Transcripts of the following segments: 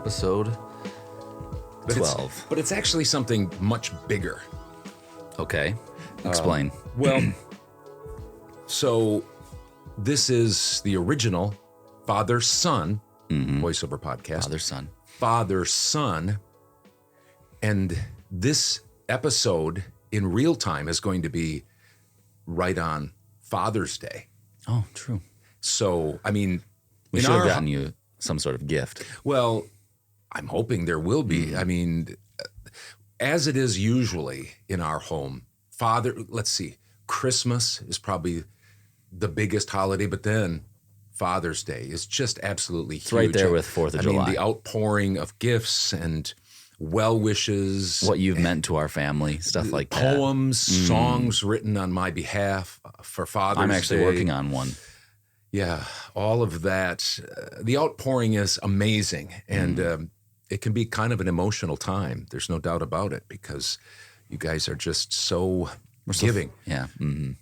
Episode 12. But it's actually something much bigger. Okay. Explain. So this is the original father-son voiceover podcast. Father-son. Father-son. And this episode in real time is going to be right on Father's Day. Oh, true. So, I mean... We should have gotten you some sort of gift. Well, I'm hoping there will be. I mean, as it is usually in our home, let's see, Christmas is probably the biggest holiday, but then Father's Day is just absolutely huge. It's right there with 4th of July. I mean, the outpouring of gifts and well wishes. What you've meant to our family, stuff like that. Poems, songs written on my behalf for Father's Day. I'm actually working on one. Yeah, all of that. The outpouring is amazing, and it can be kind of an emotional time. There's no doubt about it, because you guys are just so giving. Yeah. Mm-hmm.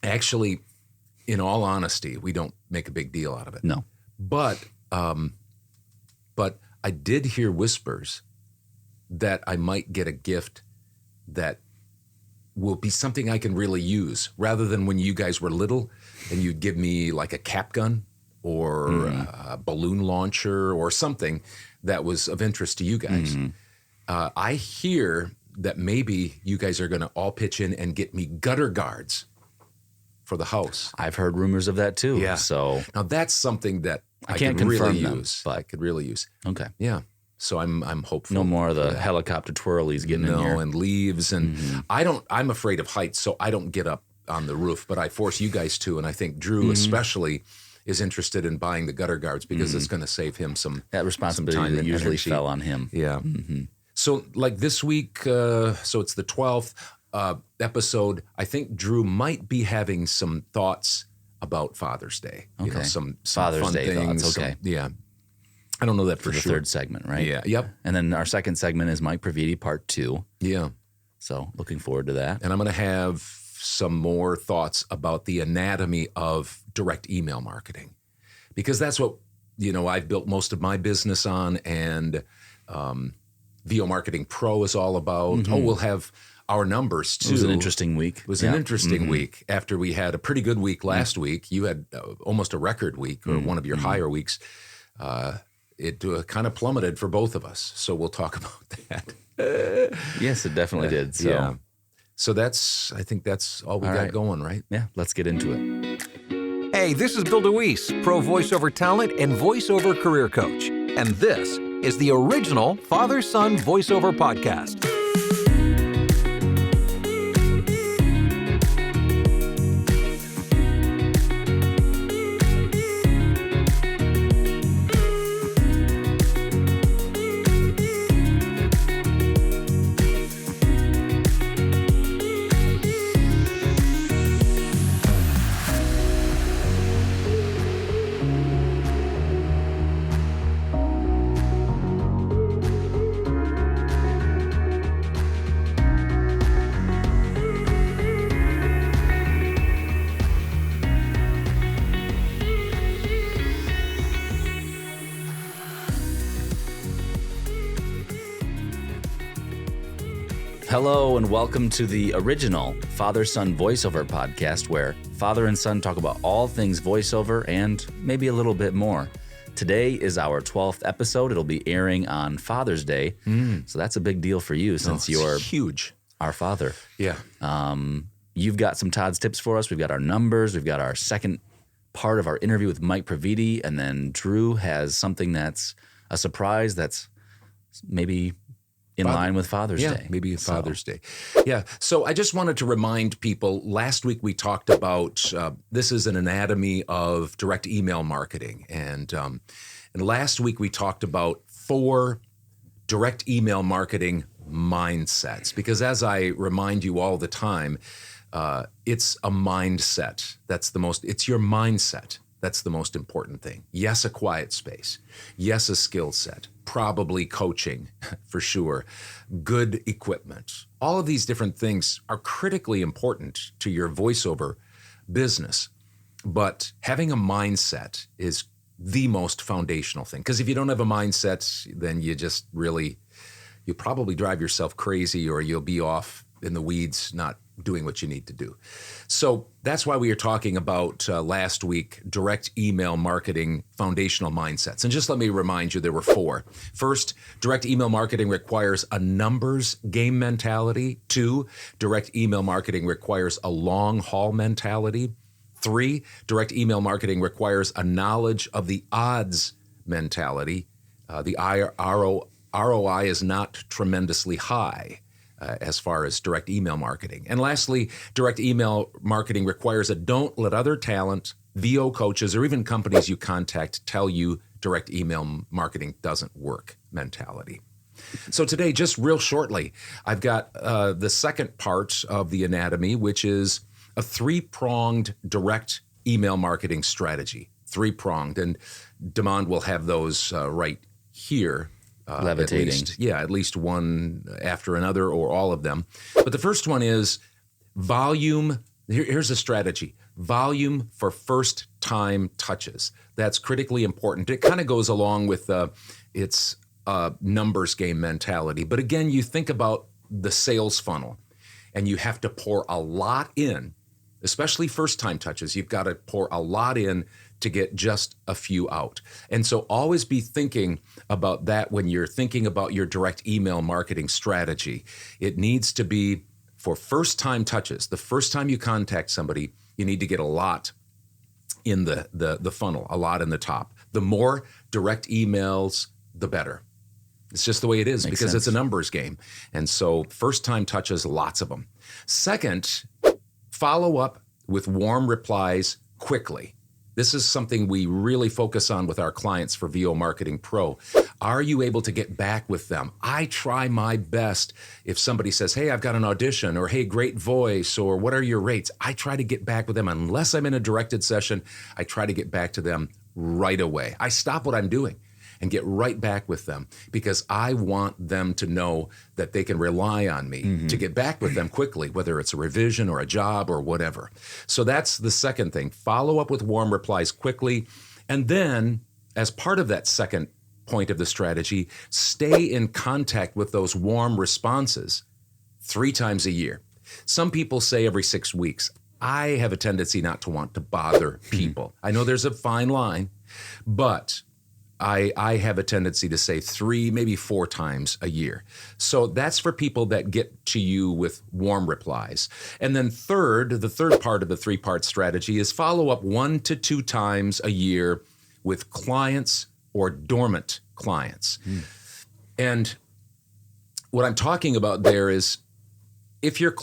Actually, in all honesty, we don't make a big deal out of it. No. But I did hear whispers that I might get a gift that will be something I can really use, rather than when you guys were little and you'd give me like a cap gun or a balloon launcher or something that was of interest to you guys. I hear that maybe you guys are going to all pitch in and get me gutter guards for the house. I've heard rumors of that too. Yeah. So now that's something that I can't could confirm really them, use. but I could really use. Okay. Yeah. So I'm hopeful. No more of the helicopter twirlies getting in here. And leaves. And I'm afraid of heights, so I don't get up on the roof, but I force you guys to. And I think Drew especially is interested in buying the gutter guards, because it's going to save him some That responsibility time that and usually energy. fell on him. Yeah. So like this week, so it's the 12th episode. I think Drew might be having some thoughts about Father's Day. Okay. You know, some Father's fun Day things. thoughts, okay. Yeah. I don't know that for the sure. third segment, right? Yeah. Yep. And then our second segment is Mike Praviti Part 2. Yeah. So looking forward to that. And I'm going to have some more thoughts about the anatomy of direct email marketing, because that's what, I've built most of my business on, and VO Marketing Pro is all about. Oh, we'll have our numbers too. It was an interesting week. It was an interesting week. After we had a pretty good week last week, you had almost a record week, or one of your higher weeks. It kind of plummeted for both of us. So we'll talk about that. Yes, it definitely did. So, yeah. So I think that's all we got going, right? Yeah, let's get into it. Hey, this is Bill DeWees, pro voiceover talent and voiceover career coach. And this is the original Father-Son Voiceover Podcast. Hello and welcome to the original Father-Son Voiceover Podcast, where father and son talk about all things voiceover and maybe a little bit more. Today is our 12th episode. It'll be airing on Father's Day. So that's a big deal for you, since you're huge. Our father. Yeah. You've got some Todd's tips for us. We've got our numbers. We've got our second part of our interview with Mike Praviti. And then Drew has something that's a surprise that's maybe in line with Father's Day. Maybe Father's Day. Yeah. So I just wanted to remind people, last week we talked about, this is an anatomy of direct email marketing. And last week we talked about 4 direct email marketing mindsets. Because as I remind you all the time, it's a mindset. It's your mindset. That's the most important thing. Yes, a quiet space. Yes, a skill set. Probably coaching, for sure. Good equipment. All of these different things are critically important to your voiceover business. But having a mindset is the most foundational thing. Because if you don't have a mindset, then you'll probably drive yourself crazy, or you'll be off in the weeds, not doing what you need to do. So that's why we were talking about last week, direct email marketing foundational mindsets. And just let me remind you, there were 4. First, direct email marketing requires a numbers game mentality. 2, direct email marketing requires a long haul mentality. 3, direct email marketing requires a knowledge of the odds mentality. The ROI is not tremendously high as far as direct email marketing. And lastly, direct email marketing requires a don't let other talent, VO coaches, or even companies you contact tell you direct email marketing doesn't work mentality. So today, just real shortly, I've got the second part of the anatomy, which is a 3-pronged direct email marketing strategy. 3-pronged, and Demond will have those right here. Levitating. At least one after another, or all of them. But the first one is volume. Here's a strategy. Volume for first-time touches. That's critically important. It kind of goes along with its numbers game mentality. But again, you think about the sales funnel, and you have to pour a lot in, especially first-time touches. You've got to pour a lot in to get just a few out. And so always be thinking about that when you're thinking about your direct email marketing strategy. It needs to be for first-time touches. The first time you contact somebody, you need to get a lot in the funnel, a lot in the top. The more direct emails, the better. It's just the way it is. Makes because sense. It's a numbers game. And so first-time touches, lots of them. Second, follow up with warm replies quickly. This is something we really focus on with our clients for VO Marketing Pro. Are you able to get back with them? I try my best. If somebody says, hey, I've got an audition, or hey, great voice, or what are your rates? I try to get back with them. Unless I'm in a directed session, I try to get back to them right away. I stop what I'm doing and get right back with them, because I want them to know that they can rely on me to get back with them quickly, whether it's a revision or a job or whatever. So that's the second thing. Follow up with warm replies quickly. And then, as part of that second point of the strategy, stay in contact with those warm responses 3 times a year. Some people say every 6 weeks. I have a tendency not to want to bother people. I know there's a fine line, but I have a tendency to say 3, maybe 4 times a year. So that's for people that get to you with warm replies. And then the third part of the 3-part strategy is follow up 1 to 2 times a year with clients or dormant clients. And what I'm talking about there is, if you're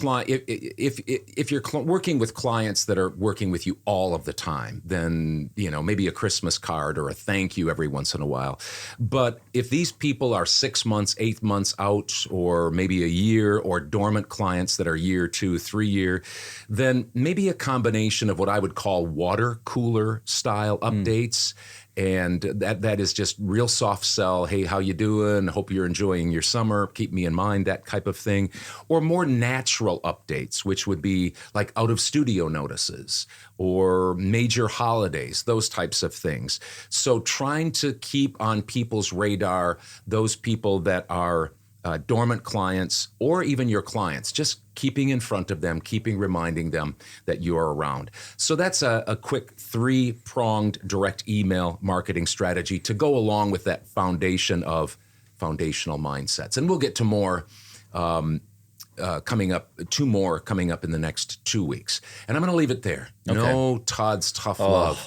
working with clients that are working with you all of the time, then maybe a Christmas card or a thank you every once in a while. But if these people are 6 months, 8 months out, or maybe a year, or dormant clients that are year 2, 3 year, then maybe a combination of what I would call water cooler style updates. And that is just real soft sell. Hey, how you doing? Hope you're enjoying your summer. Keep me in mind, that type of thing. Or more natural updates, which would be like out of studio notices or major holidays, those types of things. So trying to keep on people's radar those people that are dormant clients, or even your clients, just keeping in front of them, reminding them that you're around. So that's a quick 3-pronged direct email marketing strategy to go along with that foundation of foundational mindsets. And we'll get to more coming up, 2 more coming up in the next 2 weeks. And I'm going to leave it there. Okay. No Todd's tough love.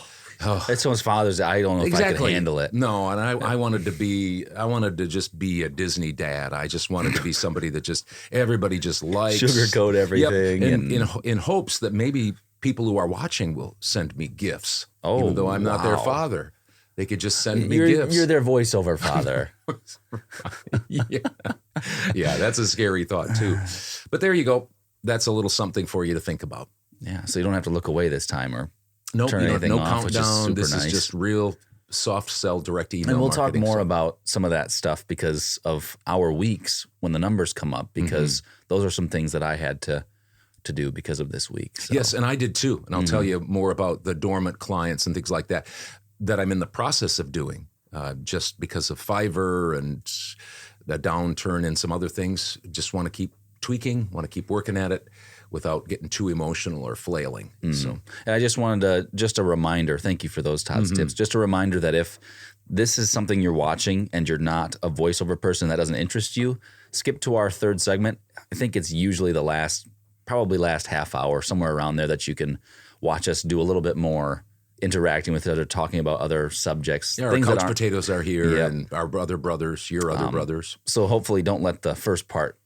Oh. It's almost Father's Day. I don't know if I could handle it. No, and I wanted to just be a Disney dad. I just wanted to be somebody that everybody just likes. Sugarcoat everything. Yep. In hopes that maybe people who are watching will send me gifts. Even though I'm not their father. They could just send me gifts. You're their voiceover father. Yeah, that's a scary thought too. But there you go. That's a little something for you to think about. Yeah, so you don't have to look away this time or no off, countdown. This nice. Is just real soft sell direct email. And we'll marketing talk more about some of that stuff because of our weeks when the numbers come up, because those are some things that I had to do because of this week. So. Yes, and I did too. And I'll tell you more about the dormant clients and things like that. that I'm in the process of doing, just because of Fiverr and the downturn and some other things. Just want to keep tweaking, want to keep working at it without getting too emotional or flailing. So, And I just wanted to, just a reminder, thank you for those Todd's tips, just a reminder that if this is something you're watching and you're not a voiceover person, that doesn't interest you, skip to our third segment. I think it's usually probably last half hour, somewhere around there, that you can watch us do a little bit more interacting with other, talking about other subjects. yeah, our couch potatoes are here, and our other brothers, your other brothers. So hopefully don't let the first part,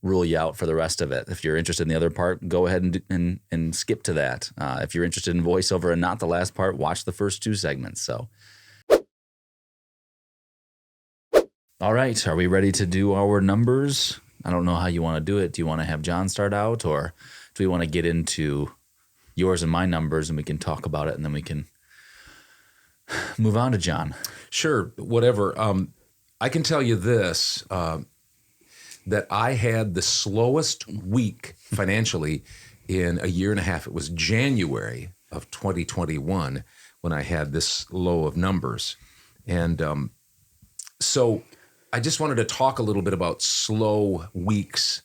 rule you out for the rest of it. If you're interested in the other part, go ahead and skip to that. If you're interested in voiceover and not the last part, watch the first 2 segments. So, all right, are we ready to do our numbers? I don't know how you want to do it. Do you want to have John start out, or do we want to get into yours and my numbers and we can talk about it and then we can move on to John? Sure, whatever. I can tell you this, that I had the slowest week financially in a year and a half. It was January of 2021 when I had this low of numbers. And so I just wanted to talk a little bit about slow weeks,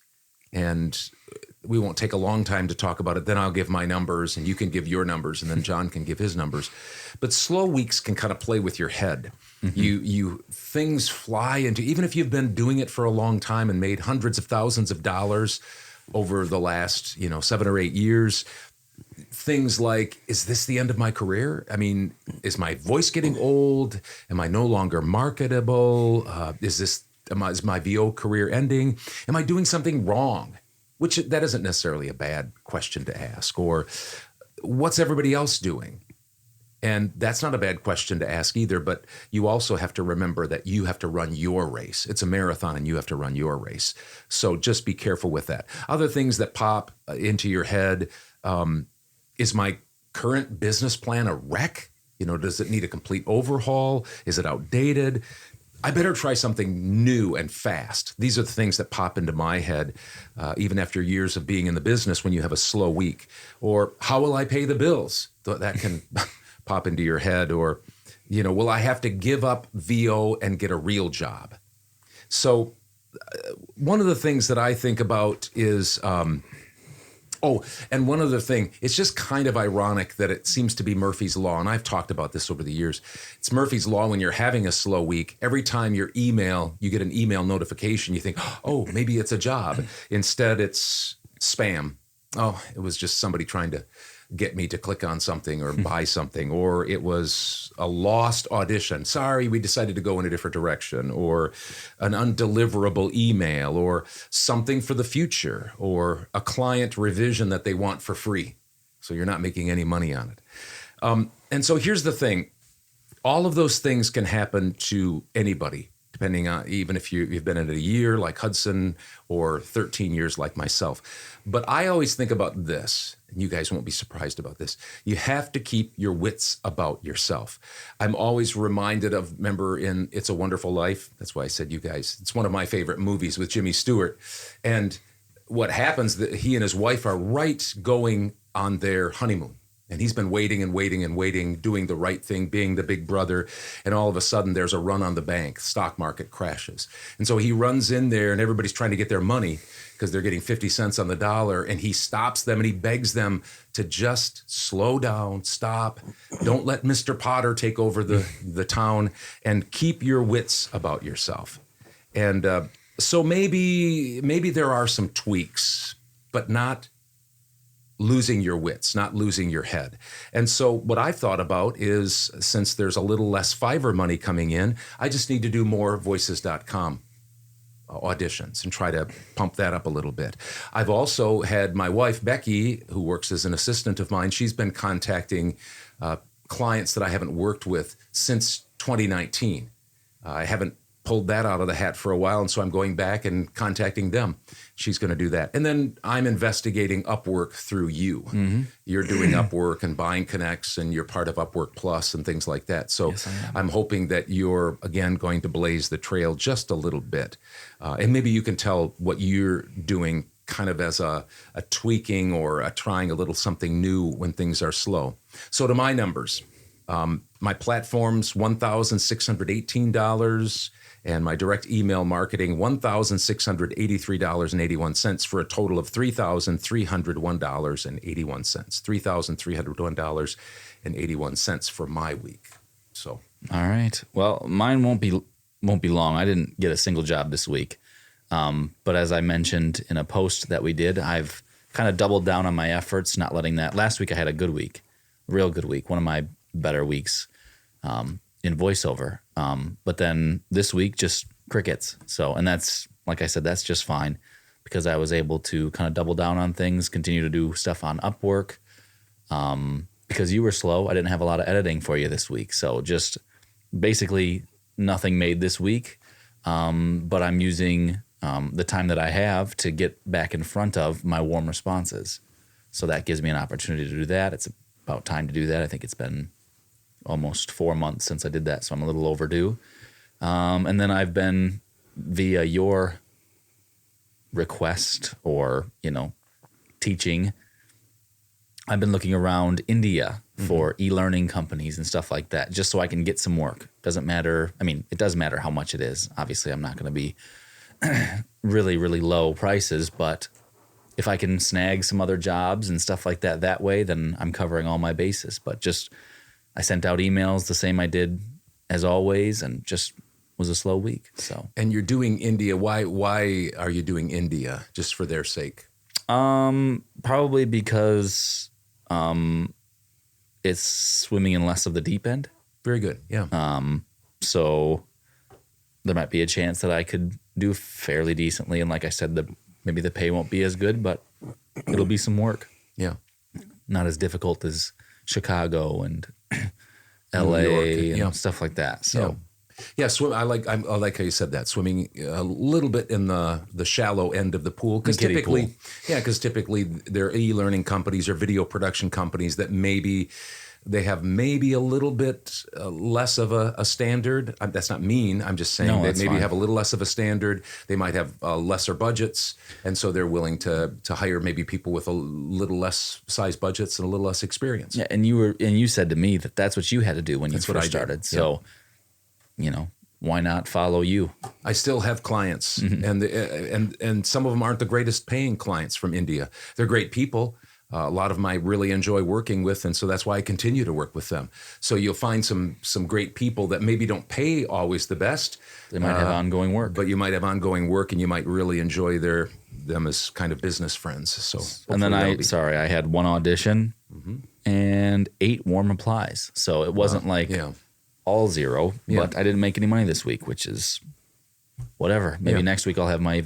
and we won't take a long time to talk about it. Then I'll give my numbers and you can give your numbers, and then John can give his numbers. But slow weeks can kind of play with your head. Things fly into, even if you've been doing it for a long time and made hundreds of thousands of dollars over the last, 7 or 8 years, things like, is this the end of my career? I mean, is my voice getting old? Am I no longer marketable? Is my VO career ending? Am I doing something wrong? Which that isn't necessarily a bad question to ask. Or what's everybody else doing? And that's not a bad question to ask either, but you also have to remember that you have to run your race. It's a marathon and you have to run your race. So just be careful with that. Other things that pop into your head, is my current business plan a wreck? Does it need a complete overhaul? Is it outdated? I better try something new and fast. These are the things that pop into my head, even after years of being in the business when you have a slow week. Or how will I pay the bills? That can pop into your head. Or, will I have to give up VO and get a real job? So one of the things that I think about is, and one other thing, it's just kind of ironic that it seems to be Murphy's Law, and I've talked about this over the years. It's Murphy's Law when you're having a slow week. Every time you get an email notification, you think, oh, maybe it's a job. Instead, it's spam. Oh, it was just somebody trying to get me to click on something or buy something, or it was a lost audition. Sorry, we decided to go in a different direction, or an undeliverable email, or something for the future, or a client revision that they want for free. So you're not making any money on it. And so here's the thing. All of those things can happen to anybody, depending on, even if you've been in it a year like Hudson or 13 years like myself. But I always think about this, and you guys won't be surprised about this. You have to keep your wits about yourself. I'm always reminded of, remember in It's a Wonderful Life? That's why I said you guys. It's one of my favorite movies with Jimmy Stewart. And what happens, that he and his wife are right going on their honeymoon. And he's been waiting and waiting and waiting, doing the right thing, being the big brother. And all of a sudden, there's a run on the bank. Stock market crashes. And so he runs in there, and everybody's trying to get their money because they're getting 50 cents on the dollar. And he stops them, and he begs them to just slow down, stop. Don't let Mr. Potter take over the town, and keep your wits about yourself. And so maybe there are some tweaks, but not losing your wits, not losing your head. And so what I've thought about is, since there's a little less Fiverr money coming in, I just need to do more voices.com auditions and try to pump that up a little bit. I've also had my wife, Becky, who works as an assistant of mine. She's been contacting clients that I haven't worked with since 2019. I haven't pulled that out of the hat for a while, and so I'm going back and contacting them. She's going to do that. And then I'm investigating Upwork through you. Mm-hmm. You're doing Upwork and buying connects, and you're part of Upwork Plus and things like that. So yes, I'm hoping that you're, again, going to blaze the trail just a little bit. And maybe you can tell what you're doing kind of as a tweaking or a trying a little something new when things are slow. So to my numbers, My platform's $1,618, and my direct email marketing, $1,683.81 for a total of $3,301.81. $3,301.81 for my week. So, all right. Well, mine won't be long. I didn't get a single job this week. But as I mentioned in a post that we did, I've kind of doubled down on my efforts, not letting that. Last week I had a good week, real good week, one of my better weeks in voiceover. But then this week, just crickets. So, and that's, like I said, that's just fine because I was able to kind of double down on things, continue to do stuff on Upwork. Because you were slow, I didn't have a lot of editing for you this week. So just basically nothing made this week. But I'm using the time that I have to get back in front of my warm responses. So that gives me an opportunity to do that. It's about time to do that. I think it's been almost 4 months since I did that, so I'm a little overdue. And then I've been, via your request or, teaching, I've been looking around India for e-learning companies and stuff like that, just so I can get some work. Doesn't matter. I mean, it does matter how much it is. Obviously, I'm not going to be really, really low prices, but if I can snag some other jobs and stuff like that way, then I'm covering all my bases. But just, I sent out emails the same I did as always, and just was a slow week. So. And you're doing India. Why are you doing India? Just for their sake? Probably because it's swimming in less of the deep end. Very good. Yeah. So there might be a chance that I could do fairly decently. And like I said, maybe the pay won't be as good, but it'll be some work. Yeah. Not as difficult as Chicago and LA and stuff like that. So yeah, swim. I like how you said that. Swimming a little bit in the shallow end of the pool, because typically they're e-learning companies or video production companies that maybe they have a little bit less of a standard. That's not mean. I'm just saying they maybe have a little less of a standard. They might have lesser budgets, and so they're willing to hire maybe people with a little less size budgets and a little less experience. Yeah, and you said to me that that's what you had to do when you first started. So, why not follow you? I still have clients, and some of them aren't the greatest paying clients from India. They're great people. A lot of them I really enjoy working with, and so that's why I continue to work with them. So you'll find some great people that maybe don't pay always the best. They might have ongoing work. But you might have ongoing work, and you might really enjoy them as kind of business friends. So, and then I had one audition and 8 warm applies. So it wasn't all zero, but I didn't make any money this week, which is whatever. Maybe next week I'll have my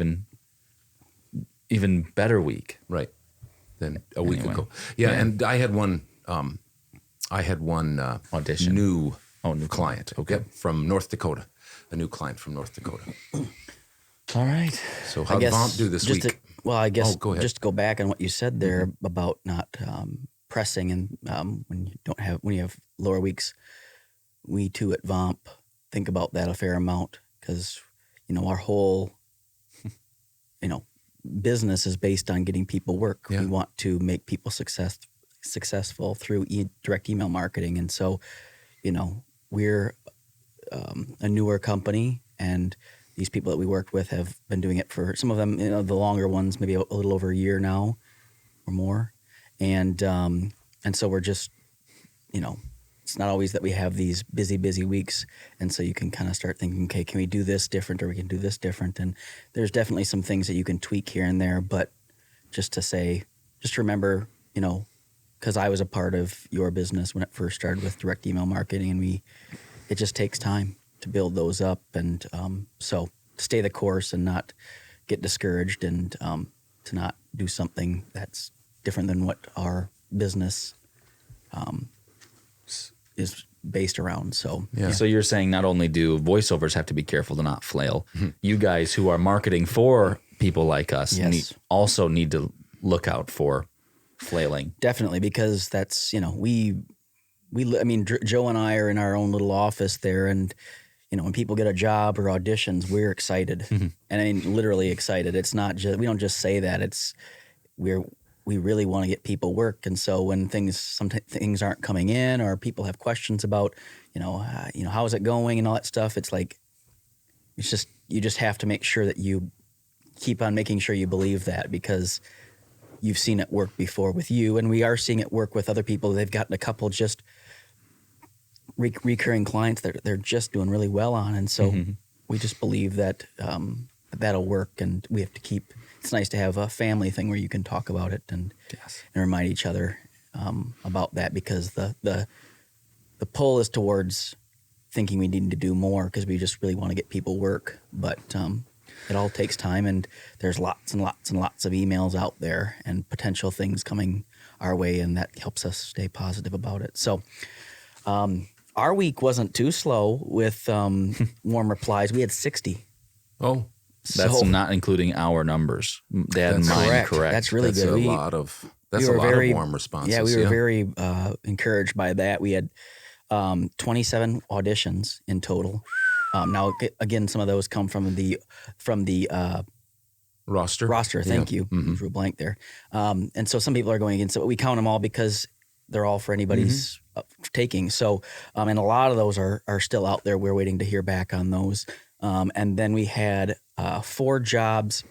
even better week. Right. Than a week ago. Yeah, and I had one audition. New client. Okay, from North Dakota. A new client from North Dakota. All right. So how did VOMP do this week? Go ahead. Just to go back on what you said there about not pressing and when you have lower weeks. We too at VOMP think about that a fair amount because our whole business is based on getting people work. Yeah. We want to make people successful through direct email marketing. And so, we're a newer company, and these people that we worked with have been doing it for some of them, the longer ones, maybe a little over a year now or more. And so we're just, it's not always that we have these busy weeks. And so you can kind of start thinking, okay, can we do this different or we can do this different? And there's definitely some things that you can tweak here and there. But just remember, because I was a part of your business when it first started with direct email marketing, and it just takes time to build those up. And so stay the course and not get discouraged, and to not do something that's different than what our business is based around. So So you're saying not only do voiceovers have to be careful to not flail, you guys who are marketing for people like us also need to look out for flailing. Definitely, because that's, Joe and I are in our own little office there, and when people get a job or auditions, we're excited. And I mean, literally excited. It's not just, we don't just say that. It's we're we really want to get people work. And so when sometimes things aren't coming in, or people have questions about, how is it going and all that stuff, it's like, you just have to make sure that you keep on making sure you believe that, because you've seen it work before with you, and we are seeing it work with other people. They've gotten a couple just recurring clients that they're just doing really well on. And so we just believe that that'll work, and we have to keep, it's nice to have a family thing where you can talk about it and remind each other about that, because the pull is towards thinking we need to do more because we just really want to get people work. But it all takes time, and there's lots and lots and lots of emails out there and potential things coming our way, and that helps us stay positive about it. So our week wasn't too slow with warm replies. We had 60. Oh, that's not including our numbers. They had mine correct. That's really good. That's a lot of warm responses. Yeah, we were very encouraged by that. We had 27 auditions in total. Now, again, some of those come from the roster. Thank you. Drew blank there. And so some people are going against it, but we count them all because they're all for anybody's taking. So, and a lot of those are still out there. We're waiting to hear back on those. And then we had 4 jobs,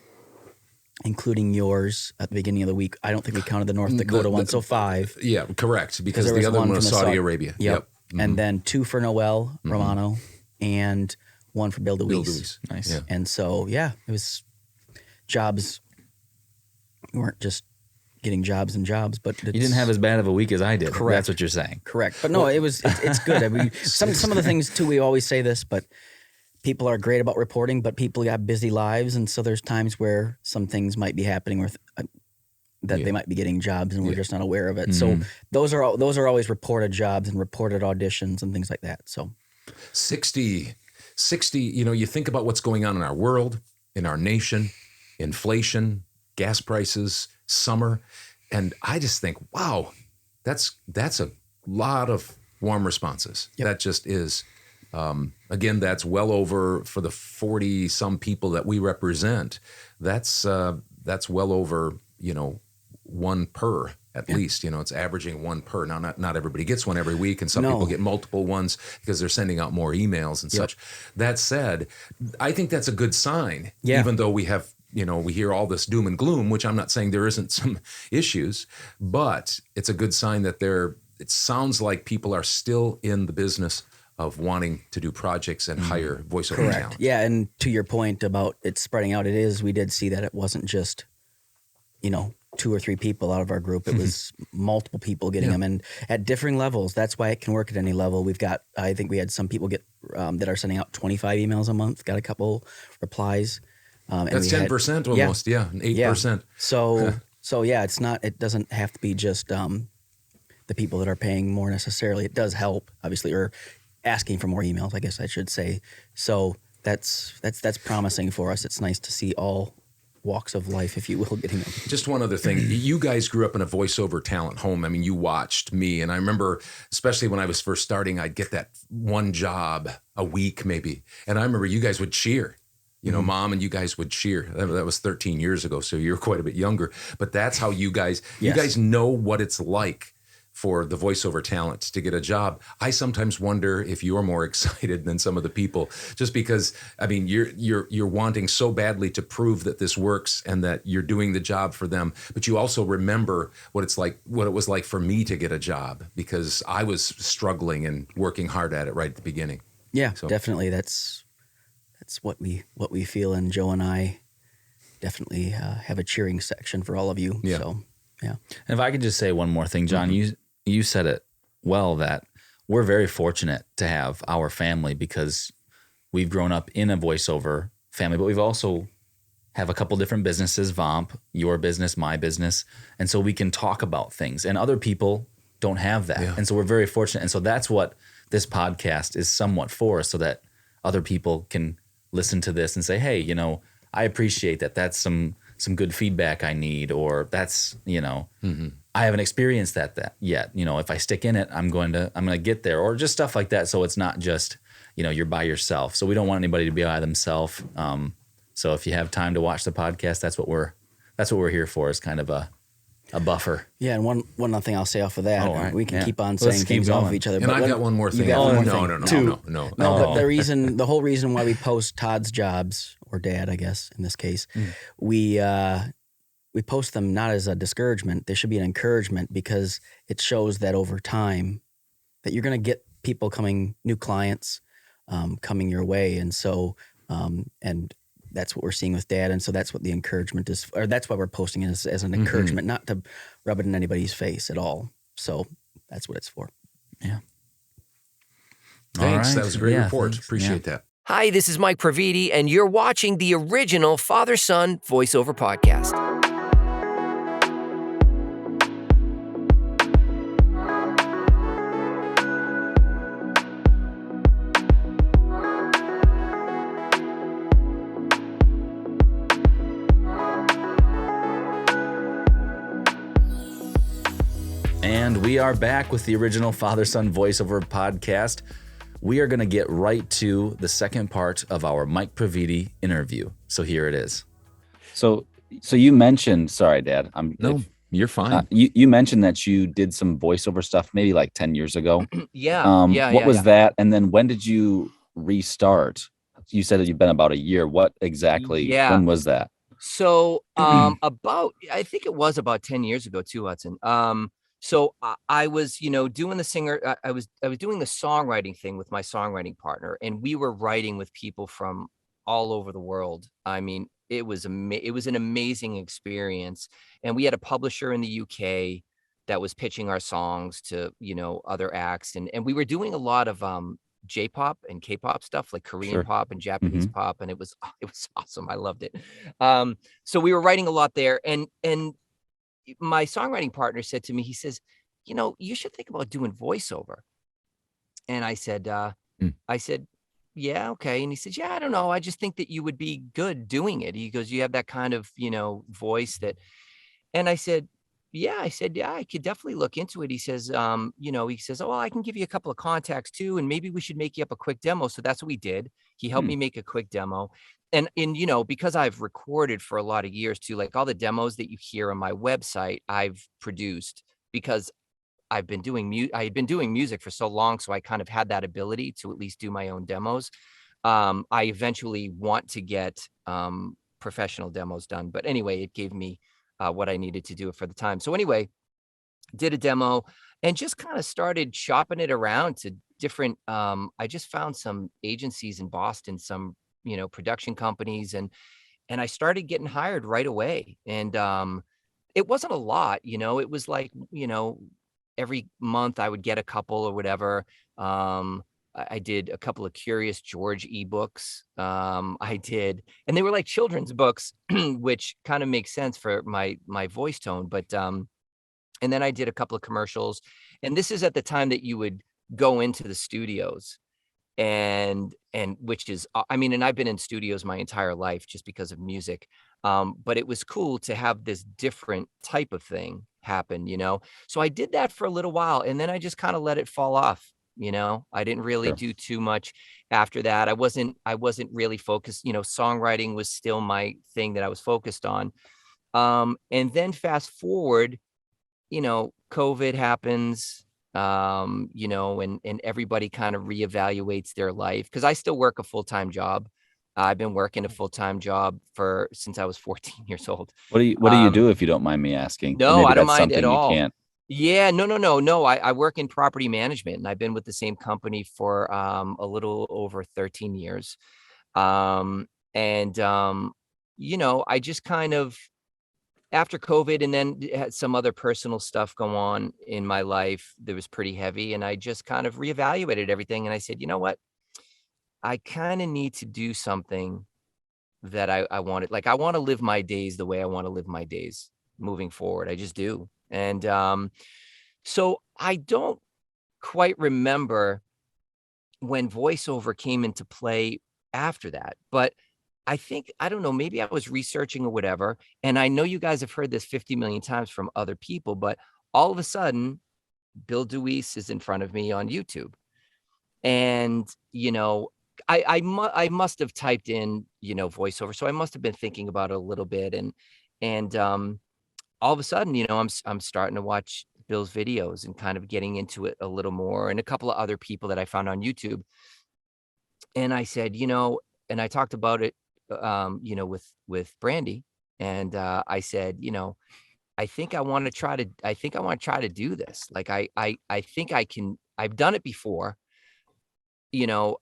including yours at the beginning of the week. I don't think we counted the North Dakota one, so 5. Yeah, correct. Because the other one was Saudi Arabia. Yep. And then 2 for Noel Romano and 1 for Bill DeWees. Nice. Yeah. And so, it was jobs. We weren't just getting jobs and jobs, but you didn't have as bad of a week as I did. Correct. That's what you're saying. Correct. But no, it's good. I mean, some of the things too, we always say this, but people are great about reporting, but people got busy lives. And so there's times where some things might be happening where that they might be getting jobs and we're just not aware of it. So those are always reported jobs and reported auditions and things like that. So 60, you think about what's going on in our world, in our nation, inflation, gas prices, summer. And I just think, wow, that's a lot of warm responses. Yep. That just is, again, that's well over, for the 40 some people that we represent, that's well over, 1 per at least. It's averaging 1 per. Now, not everybody gets one every week, and some people get multiple ones because they're sending out more emails and such. That said, I think that's a good sign, even though we have, we hear all this doom and gloom, which I'm not saying there isn't some issues, but it's a good sign that it sounds like people are still in the business of wanting to do projects and hire voiceover talent. Yeah, and to your point about it spreading out, we did see that it wasn't just, 2 or 3 people out of our group. It was multiple people getting them, and at differing levels. That's why it can work at any level. I think we had some people get that are sending out 25 emails a month, got a couple replies. That's 10% almost, 8%. So it doesn't have to be just the people that are paying more necessarily. It does help, obviously, or asking for more emails, I guess I should say. So that's promising for us. It's nice to see all walks of life, if you will, getting them. Just one other thing. You guys grew up in a voiceover talent home. I mean, you watched me, and I remember, especially when I was first starting, I'd get that one job a week maybe. And I remember you guys would cheer. Mom and you guys would cheer. That was 13 years ago, so you're quite a bit younger. But that's how you guys know what it's like for the voiceover talent to get a job. I sometimes wonder if you're more excited than some of the people, just because, I mean, you're wanting so badly to prove that this works and that you're doing the job for them. But you also remember what it was like for me to get a job, because I was struggling and working hard at it right at the beginning. Yeah, definitely. That's what we feel, and Joe and I definitely have a cheering section for all of you. Yeah. So, yeah. And if I could just say one more thing, John, you said it well, that we're very fortunate to have our family, because we've grown up in a voiceover family, but we've also have a couple different businesses, VOMP, your business, my business. And so we can talk about things, and other people don't have that. Yeah. And so we're very fortunate. And so that's what this podcast is somewhat for, so that other people can listen to this and say, hey, I appreciate that. That's some good feedback I need, or that's, I haven't experienced that yet. If I stick in it, I'm going to get there, or just stuff like that. So it's not just, you're by yourself. So we don't want anybody to be by themselves. So if you have time to watch the podcast, that's what we're here for, is kind of a a buffer. Yeah, and one other thing I'll say off of that, Oh, all right. we can Yeah. keep on Let's saying keep things off of going. each other. And but I've got one more thing. You got one more no, thing. no. No, but the whole reason why we post Todd's jobs, or Dad, I guess in this case, we post them not as a discouragement. They should be an encouragement, because it shows that over time that you're going to get people new clients coming your way, and so and that's what we're seeing with Dad, and so that's what the encouragement is, or that's why we're posting it as an encouragement, not to rub it in anybody's face at all. So that's what it's for. Yeah. Thanks. All right. That was a great report. Thanks. Appreciate that. Hi, this is Mike Praviti, and you're watching the original Father-Son Voiceover Podcast. And we are back with the original Father-Son Voiceover Podcast. We are going to get right to the second part of our Mike Praviti interview. So here it is. So you mentioned, sorry, Dad. You're fine. You mentioned that you did some voiceover stuff maybe like 10 years ago. What was that? And then when did you restart? You said that you've been about a year. What exactly? Yeah. When was that? So I think it was about 10 years ago too, Hudson. So I was, doing the singer. I was doing the songwriting thing with my songwriting partner, and we were writing with people from all over the world. I mean, it was an amazing experience. And we had a publisher in the UK that was pitching our songs to, other acts. And we were doing a lot of J-pop and K-pop stuff, like Korean pop and Japanese pop. And it was awesome. I loved it. So we were writing a lot there. And my songwriting partner said to me, he says, you should think about doing voiceover. And I said, yeah, okay. And he said, yeah, I don't know. I just think that you would be good doing it. He goes, you have that kind of, voice that, and I said, yeah, I could definitely look into it. He says, oh, well, I can give you a couple of contacts too. And maybe we should make you up a quick demo. So that's what we did. He helped me make a quick demo. And because I've recorded for a lot of years too, like all the demos that you hear on my website, I've produced because I've been doing music for so long. So I kind of had that ability to at least do my own demos. I eventually want to get professional demos done. But anyway, it gave me what I needed to do for the time. So anyway, did a demo and just kind of started shopping it around to different, I just found some agencies in Boston, some, production companies, and I started getting hired right away. And it wasn't a lot, it was like, every month I would get a couple or whatever. I did a couple of Curious George ebooks. I did, and they were like children's books, which kind of makes sense for my voice tone. But and then I did a couple of commercials, and this is at the time that you would go into the studios, and which is, and I've been in studios my entire life just because of music. But it was cool to have this different type of thing happen, So I did that for a little while, and then I just kind of let it fall off. I didn't really do too much after that. I wasn't really focused, songwriting was still my thing that I was focused on. And then fast forward, COVID happens, and everybody kind of reevaluates their life. Cause I still work a full-time job. I've been working a full-time job since I was 14 years old. What do you do, if you don't mind me asking? No, Maybe I don't that's mind at something you all. can't. Yeah, no. I work in property management, and I've been with the same company for a little over 13 years. I just kind of, after COVID, and then had some other personal stuff go on in my life that was pretty heavy, and I just kind of reevaluated everything, and I said, you know what? I kind of need to do something that I wanted. Like, I want to live my days the way I want to live my days moving forward. I just do. And so I don't quite remember when voiceover came into play after that, but I think, I don't know, maybe I was researching or whatever. And I know you guys have heard this 50 million times from other people, but all of a sudden, Bill DeWees is in front of me on YouTube. And, I must have typed in, voiceover. So I must have been thinking about it a little bit. And all of a sudden, I'm starting to watch Bill's videos and kind of getting into it a little more, and a couple of other people that I found on YouTube. And I said, and I talked about it, with Brandy, and I said, I think I want to try to do this. Like, I think I can. I've done it before. A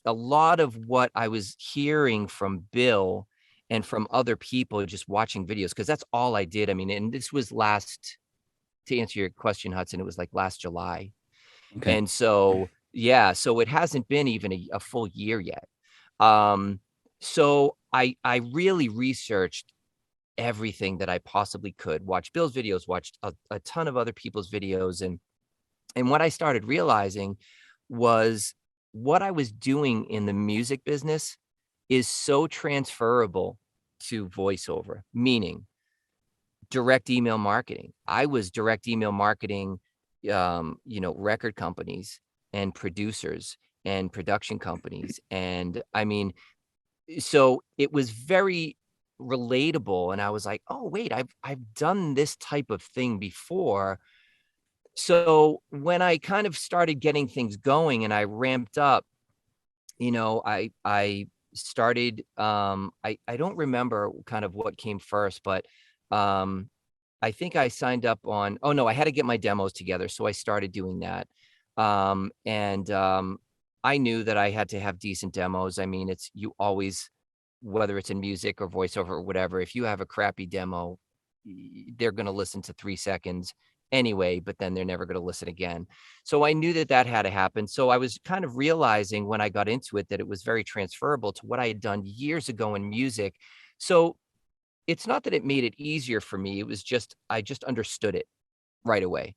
lot of what I was hearing from Bill and from other people just watching videos, because that's all I did. I mean, and this was to answer your question, Hudson, it was like last July. Okay. And so, so it hasn't been even a full year yet. So I really researched everything that I possibly could, watched Bill's videos, watched a ton of other people's videos. And what I started realizing was what I was doing in the music business is so transferable to voiceover, meaning direct email marketing. I was direct email marketing, record companies and producers and production companies. And I mean, so it was very relatable. And I was like, oh, wait, I've done this type of thing before. So when I kind of started getting things going and I ramped up, I started, I don't remember kind of what came first, but I think I signed up on, I had to get my demos together. So I started doing that. I knew that I had to have decent demos. I mean, you always, whether it's in music or voiceover or whatever, if you have a crappy demo, they're going to listen to 3 seconds anyway, but then they're never going to listen again. So I knew that had to happen. So I was kind of realizing when I got into it that it was very transferable to what I had done years ago in music. So it's not that it made it easier for me. It was just, I just understood it right away.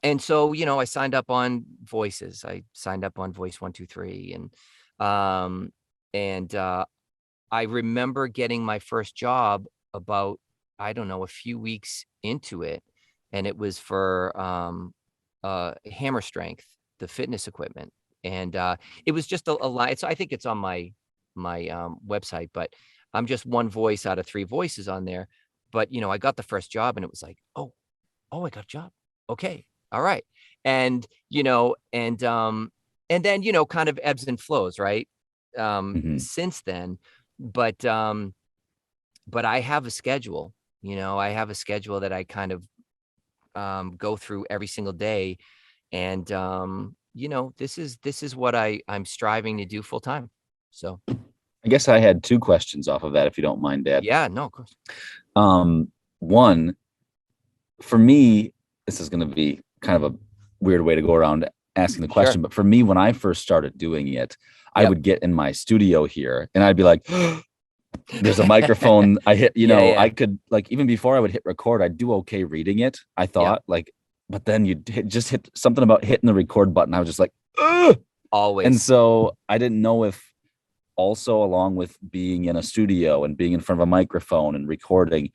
And so, I signed up on Voices. I signed up on Voice 123. And I remember getting my first job about, I don't know, a few weeks into it. And it was for Hammer Strength, the fitness equipment. And it was just a line. So I think it's on my website, but I'm just one voice out of 3 voices on there. But, I got the first job and it was like, oh, I got a job. Okay. All right. And, and then, kind of ebbs and flows, right? Since then, but I have a schedule, I have a schedule that I kind of go through every single day. And, this is what I'm striving to do full time. So I guess I had 2 questions off of that, if you don't mind, Dad. Yeah, no, of course. One, for me, this is going to be kind of a weird way to go around asking the question, but for me, when I first started doing it, I would get in my studio here and I'd be like, there's a microphone. I hit, I could, like, even before I would hit record, I'd do okay reading it. I thought but then you just hit something about hitting the record button. I was just like, ugh! Always. And so I didn't know if also, along with being in a studio and being in front of a microphone and recording,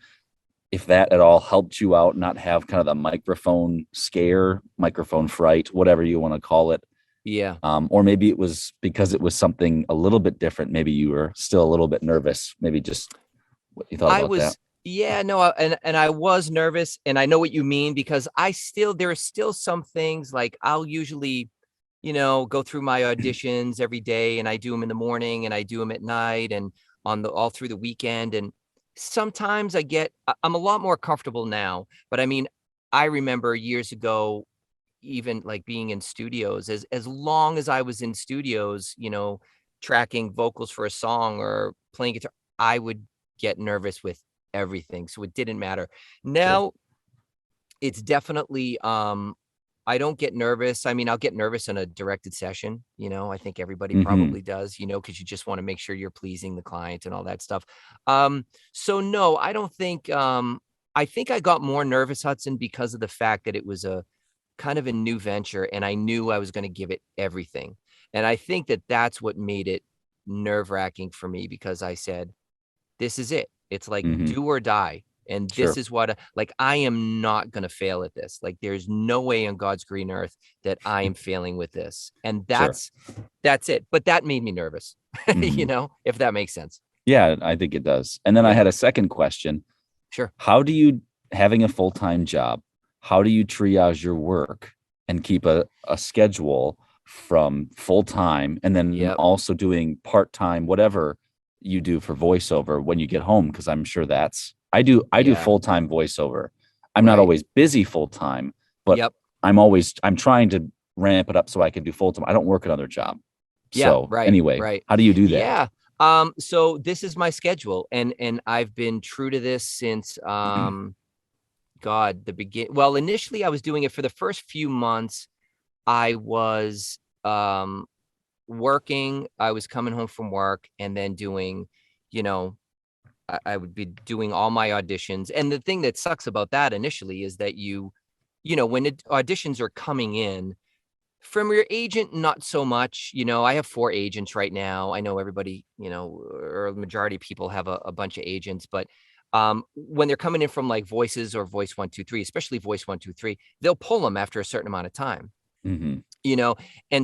if that at all helped you out, not have kind of the microphone scare, microphone fright, whatever you want to call it. Yeah. Or maybe it was because it was something a little bit different. Maybe you were still a little bit nervous. Maybe just what you thought about that. Yeah, no. And I was nervous, and I know what you mean, because there are still some things, like I'll usually, go through my auditions every day, and I do them in the morning and I do them at night and all through the weekend. And sometimes I'm a lot more comfortable now, but I mean, I remember years ago, even like being in studios, as long as I was in studios, tracking vocals for a song or playing guitar, I would get nervous with everything. So it didn't matter. Now it's definitely, I don't get nervous. I mean, I'll get nervous in a directed session. I think everybody probably does, because you just want to make sure you're pleasing the client and all that stuff. So no, I don't think, I think I got more nervous, Hudson, because of the fact that it was a kind of a new venture and I knew I was going to give it everything. And I think that that's what made it nerve-wracking for me, because I said, this is it. It's like do or die. And this is what, I am not going to fail at this. Like, there's no way on God's green earth that I am failing with this. And that's it. But that made me nervous, if that makes sense. Yeah, I think it does. And then I had a second question. Sure. How do you, having a full-time job, how do you triage your work and keep a schedule from full-time and then also doing part-time, whatever you do for voiceover when you get home? Because I'm sure I do full-time voiceover. I'm not always busy full-time, but I'm trying to ramp it up so I can do full-time. I don't work another job. So anyway, how do you do that? Yeah. So this is my schedule, and I've been true to this since well, initially I was doing it for the first few months. I was working, I was coming home from work and then doing, I would be doing all my auditions. And the thing that sucks about that initially is that when auditions are coming in from your agent, not so much. I have 4 agents right now. I know everybody, or the majority of people have a bunch of agents, but when they're coming in from like Voices or Voice 123, especially Voice 123, they'll pull them after a certain amount of time. And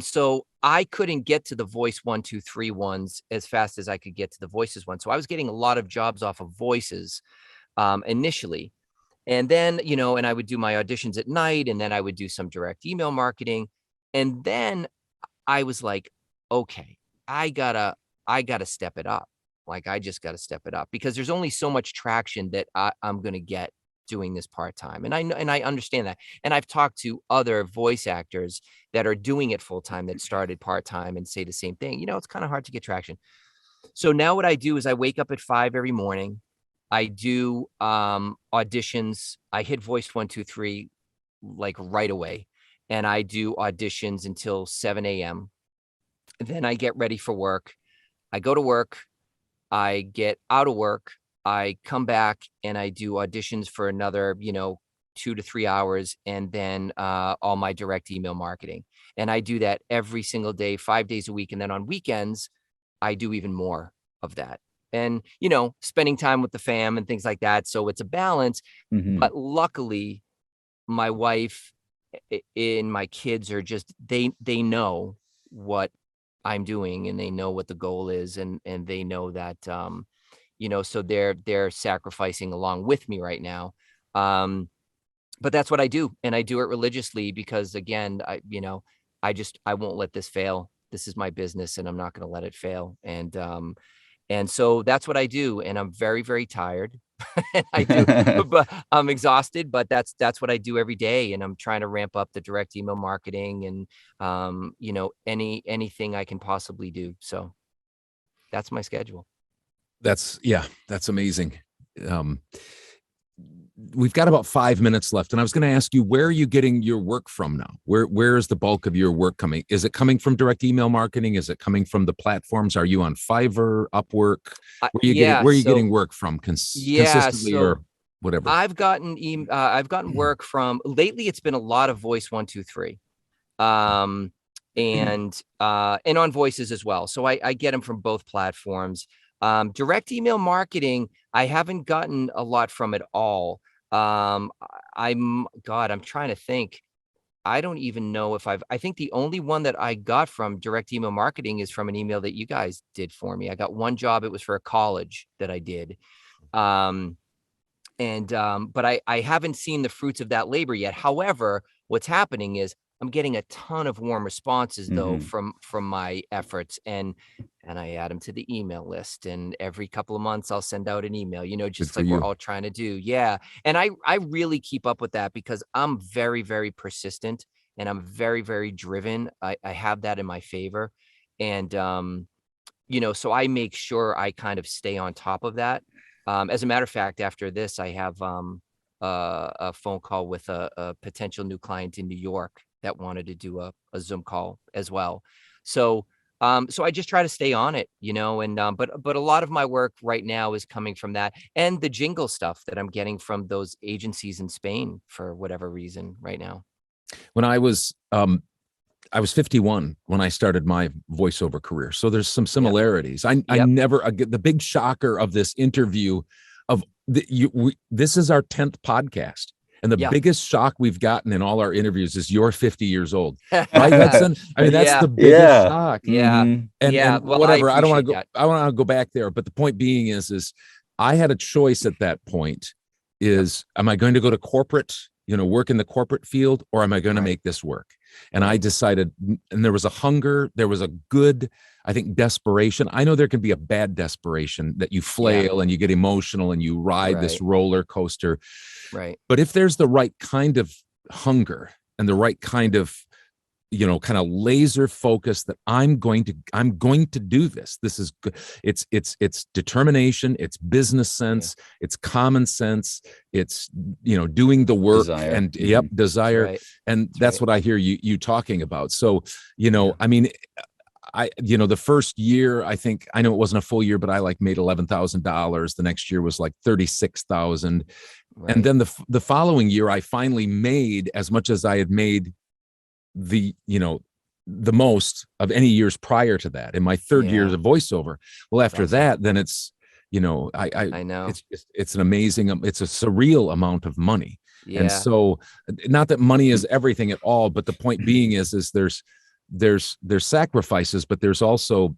so I couldn't get to the Voice 123 ones as fast as I could get to the Voices one. So I was getting a lot of jobs off of Voices initially. And then, and I would do my auditions at night, and then I would do some direct email marketing. And then I was like, okay, I gotta step it up. Like, I just got to step it up because there's only so much traction that I'm going to get doing this part-time. And I understand that. And I've talked to other voice actors that are doing it full-time that started part-time and say the same thing. It's kind of hard to get traction. So now what I do is I wake up at 5 every morning. I do auditions. I hit Voice 123 like right away. And I do auditions until 7 a.m. Then I get ready for work. I go to work. I get out of work. I come back and I do auditions for another, 2 to 3 hours, and then all my direct email marketing. And I do that every single day, 5 days a week. And then on weekends, I do even more of that. And, spending time with the fam and things like that. So it's a balance. But luckily, my wife and my kids are just, they know what I'm doing, and they know what the goal is, and they know that, so they're sacrificing along with me right now. But that's what I do. And I do it religiously because, again, I won't let this fail. This is my business and I'm not going to let it fail. And so that's what I do. And I'm very, very tired. I do, but I'm exhausted, but that's what I do every day. And I'm trying to ramp up the direct email marketing and, anything I can possibly do. So that's my schedule. That's amazing. We've got about 5 minutes left, and I was going to ask you, where are you getting your work from now? Where is the bulk of your work coming? Is it coming from direct email marketing? Is it coming from the platforms? Are you on Fiverr, Upwork? Where are you getting work from consistently or whatever? I've gotten work from, lately it's been a lot of Voice 123. And on Voices as well. So I get them from both platforms. Direct email marketing, I haven't gotten a lot from at all. I'm trying to think. I don't even know if I think the only one that I got from direct email marketing is from an email that you guys did for me. I got one job. It was for a college that I did. But I haven't seen the fruits of that labor yet. However, what's happening is I'm getting a ton of warm responses though from my efforts, and I add them to the email list, and every couple of months I'll send out an email, just like we're all trying to do. Yeah. And I really keep up with that because I'm very, very persistent and I'm very, very driven. I have that in my favor. And, so I make sure I kind of stay on top of that. As a matter of fact, after this, I have a phone call with a potential new client in New York that wanted to do a Zoom call as well. So I just try to stay on it, but a lot of my work right now is coming from that and the jingle stuff that I'm getting from those agencies in Spain for whatever reason right now. When I was 51 when I started my voiceover career. So there's some similarities. I never get the big shocker of this interview this is our 10th podcast. And the biggest shock we've gotten in all our interviews is you're 50 years old. Right? That's the biggest shock. Yeah. And well, whatever. I don't want to go back there. But the point being is I had a choice at that point is, am I going to go to corporate, work in the corporate field, or am I going to make this work? And I decided, and there was a hunger, there was a good, I think, desperation. I know there can be a bad desperation that you flail and you get emotional and you ride this roller coaster. Right. But if there's the right kind of hunger and the right kind of, kind of laser focus that I'm going to do this. This is good. It's determination, it's business sense, it's common sense, it's, doing the work and desire. Right. And that's what I hear you talking about. So, I mean, the first year, I know it wasn't a full year, but I made $11,000. The next year was like 36,000. Right. And then the following year, I finally made as much as I had made the most of any years prior to that in my third year of voiceover. Well, after that, then it's, I know it's an amazing, it's a surreal amount of money. Yeah. And so not that money is everything at all, but the point being is there's sacrifices, but there's also,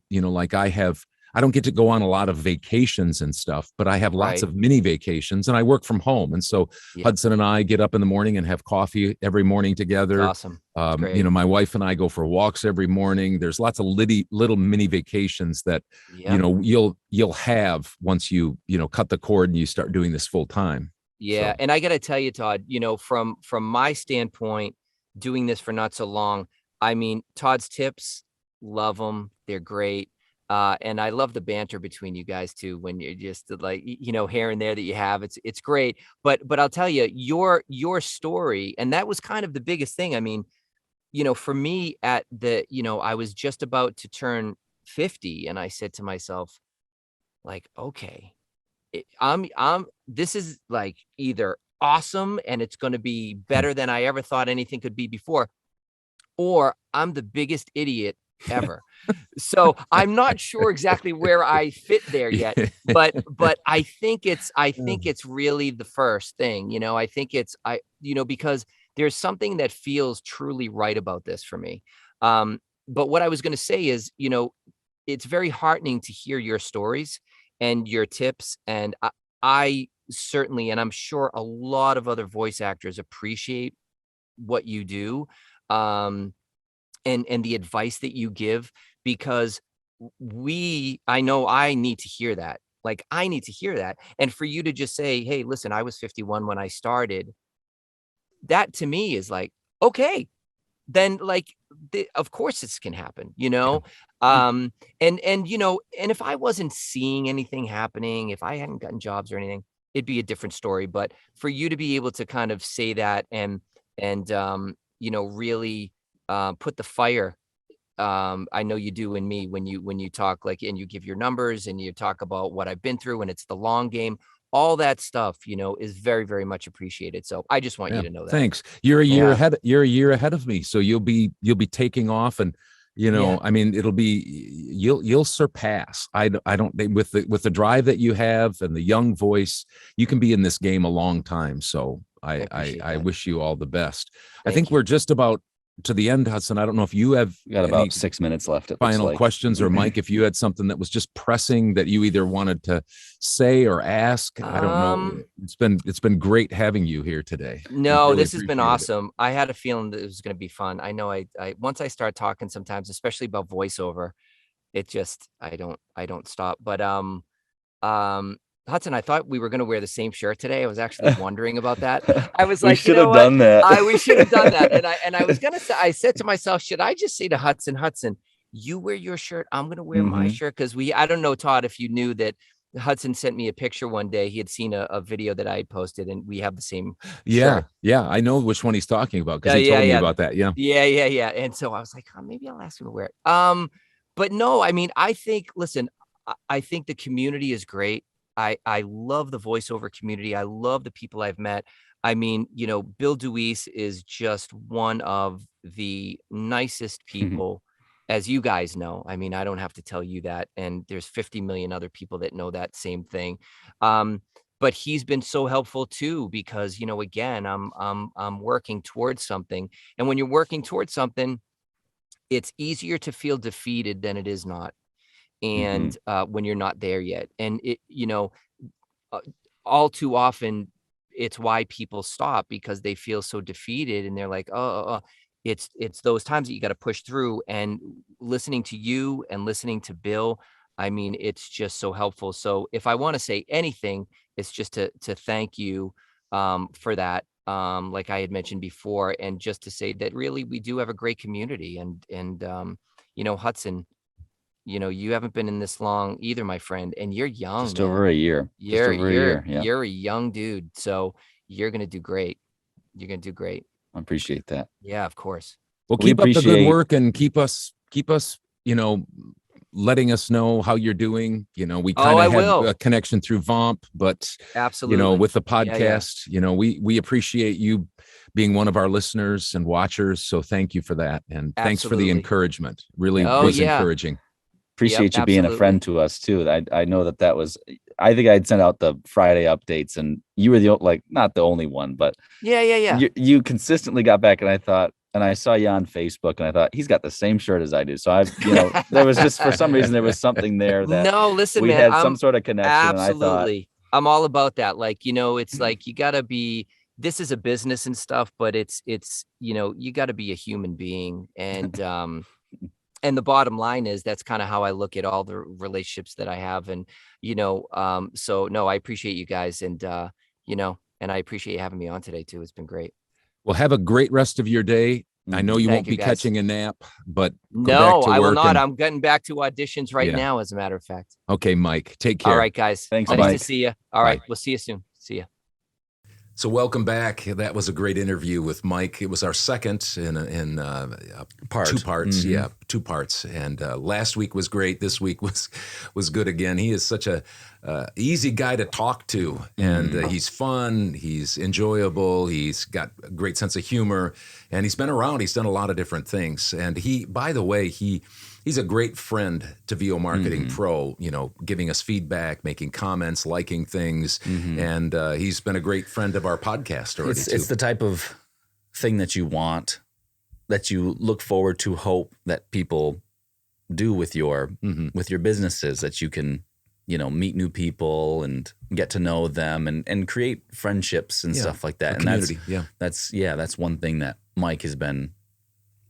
I don't get to go on a lot of vacations and stuff, but I have lots of mini vacations and I work from home. And so Hudson and I get up in the morning and have coffee every morning together. That's awesome. My wife and I go for walks every morning. There's lots of little mini vacations that, you'll have once you cut the cord and you start doing this full time. Yeah. So. And I got to tell you, Todd, from my standpoint, doing this for not so long, I mean, Todd's tips, love them. They're great. And I love the banter between you guys too, when you're just here and there that you have, it's great. But I'll tell you, your story, and that was kind of the biggest thing. I mean, for me I was just about to turn 50 and I said to myself, okay, this is either awesome and it's going to be better than I ever thought anything could be before, or I'm the biggest idiot ever. So I'm not sure exactly where I fit there yet, but I think it's really the first thing, I think it's, because there's something that feels truly right about this for me. But what I was going to say is, it's very heartening to hear your stories and your tips. And I certainly, and I'm sure a lot of other voice actors appreciate what you do. And the advice that you give, because I know I need to hear that. I need to hear that. And for you to just say, hey, listen, I was 51 when I started. That to me is okay, then of course this can happen, and if I wasn't seeing anything happening, if I hadn't gotten jobs or anything, it'd be a different story. But for you to be able to kind of say that and really put the fire, I know you do in me when you talk and you give your numbers and you talk about what I've been through and it's the long game, all that stuff, is very, very much appreciated. So I just want you to know that. Thanks. You're a year ahead. You're a year ahead of me. So you'll be taking off and, I mean, it'll be, you'll surpass. I don't, with the drive that you have and the young voice, you can be in this game a long time. So I wish you all the best. I think we're just about to the end, Hudson. I don't know if you have got about 6 minutes left. Final questions, or Mike, if you had something that was just pressing that you either wanted to say or ask. I don't know. It's been great having you here today. No, really, this has been awesome. I had a feeling that it was going to be fun. I know I once I start talking sometimes, especially about voiceover, it just, I don't stop. But Hudson, I thought we were going to wear the same shirt today. I was actually wondering about that. I was like, we should have done that. We should have done that. And I was going to say, I said to myself, should I just say to Hudson, you wear your shirt, I'm going to wear my shirt? Because I don't know, Todd, if you knew that Hudson sent me a picture one day. He had seen a video that I had posted and we have the same shirt. Yeah. I know which one he's talking about because he told me about that. Yeah. And so I was like, maybe I'll ask him to wear it. But no, I mean, I think the community is great. I love the voiceover community. I love the people I've met. I mean, Bill DeWees is just one of the nicest people, as you guys know. I mean, I don't have to tell you that. And there's 50 million other people that know that same thing. But he's been so helpful too, because, again, I'm working towards something. And when you're working towards something, it's easier to feel defeated than it is not. And when you're not there yet, and it, all too often it's why people stop, because they feel so defeated and they're like, it's those times that you got to push through. And listening to you and listening to Bill, I mean, it's just so helpful. So if I want to say anything, it's just to thank you for that. Like I had mentioned before, and just to say that really we do have a great community, and Hudson, you haven't been in this long either, my friend, and you're young. Just over a year. You're a young dude, so you're gonna do great. You're gonna do great. I appreciate that. Yeah, of course. Well, keep up the good work and keep us, letting us know how you're doing. We kind of have a connection through VOMP, but absolutely, with the podcast, we appreciate you being one of our listeners and watchers. So thank you for that. And thanks for the encouragement. Really was encouraging. Appreciate you being a friend to us too. I know that was, I think I'd sent out the Friday updates and you were not the only one, but you consistently got back, and I thought, and I saw you on Facebook and I thought, he's got the same shirt as I do. So there was just, for some reason, there was something there that we had some sort of connection. Absolutely. And I'm all about that. It's like, you gotta be, this is a business and stuff, but it's, you gotta be a human being. And, and the bottom line is that's kind of how I look at all the relationships that I have. And, so no, I appreciate you guys. And, and I appreciate you having me on today too. It's been great. Well, have a great rest of your day. I know you won't be catching a nap, but no, I will not. I'm getting back to auditions right now, as a matter of fact. Okay, Mike, take care. All right, guys. Thanks, Nice Mike. to see you. All right, we'll see you soon. See ya. So welcome back. That was a great interview with Mike. It was our second in 2 parts. Mm-hmm. Yeah, 2 parts. And last week was great. This week was good again. He is such a easy guy to talk to, and he's fun. He's enjoyable. He's got a great sense of humor, and he's been around. He's done a lot of different things. And he, by the way, he's a great friend to VO Marketing Pro, giving us feedback, making comments, liking things. And he's been a great friend of our podcast already, too. It's the type of thing that you want, that you look forward to, hope that people do with your businesses, that you can, meet new people and get to know them and create friendships and stuff like that. And community, that's one thing that Mike has been.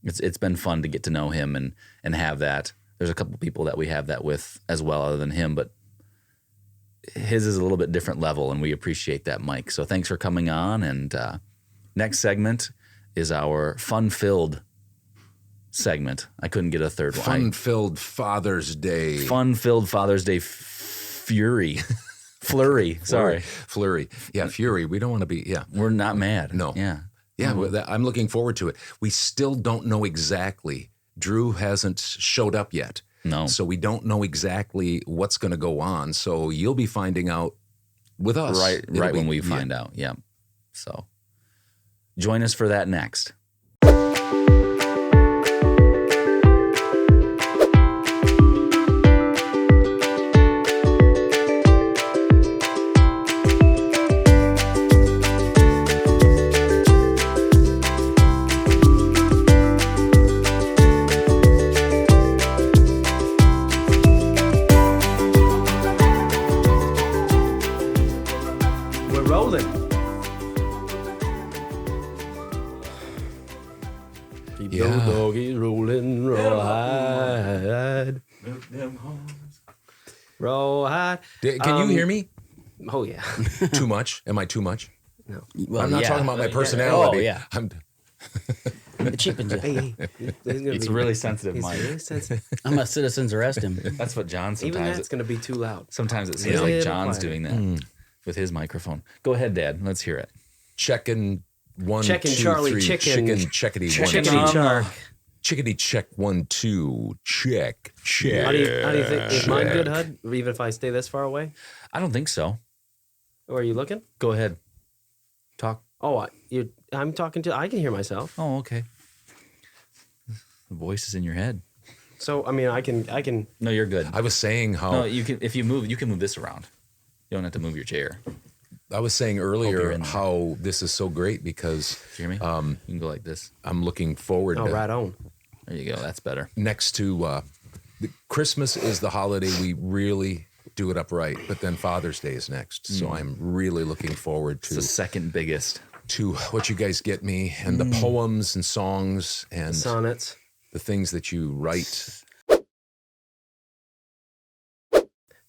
It's been fun to get to know him and have that. There's a couple people that we have that with as well, other than him, but his is a little bit different level, and we appreciate that, Mike. So thanks for coming on. And next segment is our fun-filled segment. I couldn't get a third one. Fun-filled Father's Day. Fun-filled Father's Day flurry. Sorry. Flurry. Yeah, fury. We don't want to be, We're not mad. No. Yeah. Yeah, I'm looking forward to it. We still don't know exactly. Drew hasn't showed up yet. No. So we don't know exactly what's going to go on. So you'll be finding out with us. Right when we find out. Yeah. So join us for that next. Doggies rolling rawhide. Rawhide. Can you hear me? Oh, yeah. Too much? Am I too much? No. Well, I'm not talking about my personality. Oh, yeah. The cheapens it. Hey, It's really sensitive, He's Mike. really sensitive. I'm a citizen's arrest him. That's what John Even sometimes. that's going to be too loud. Sometimes it seems like John's doing that with his microphone. Go ahead, Dad. Let's hear it. Checking 1, Checking 2, Charlie 3. chicken. Chickadee. Chickadee Chark. Chickadee check 1, 2. Check. How do you think? Is mine good, Hud? Even if I stay this far away? I don't think so. Or are you looking? Go ahead. Talk. Oh, I'm talking to. I can hear myself. Oh, okay. The voice is in your head. So I mean, I can. No, you're good. I was saying how. No, you can. If you move, you can move this around. You don't have to move your chair. I was saying earlier how this is so great because. Do you hear me? You can go like this. I'm looking forward. Oh, to, right on. There you go. That's better. Next to Christmas is the holiday we really do it upright. But then Father's Day is next. So I'm really looking forward It's the to second biggest. what you guys get me and the poems and songs and Sonnets. the things that you write.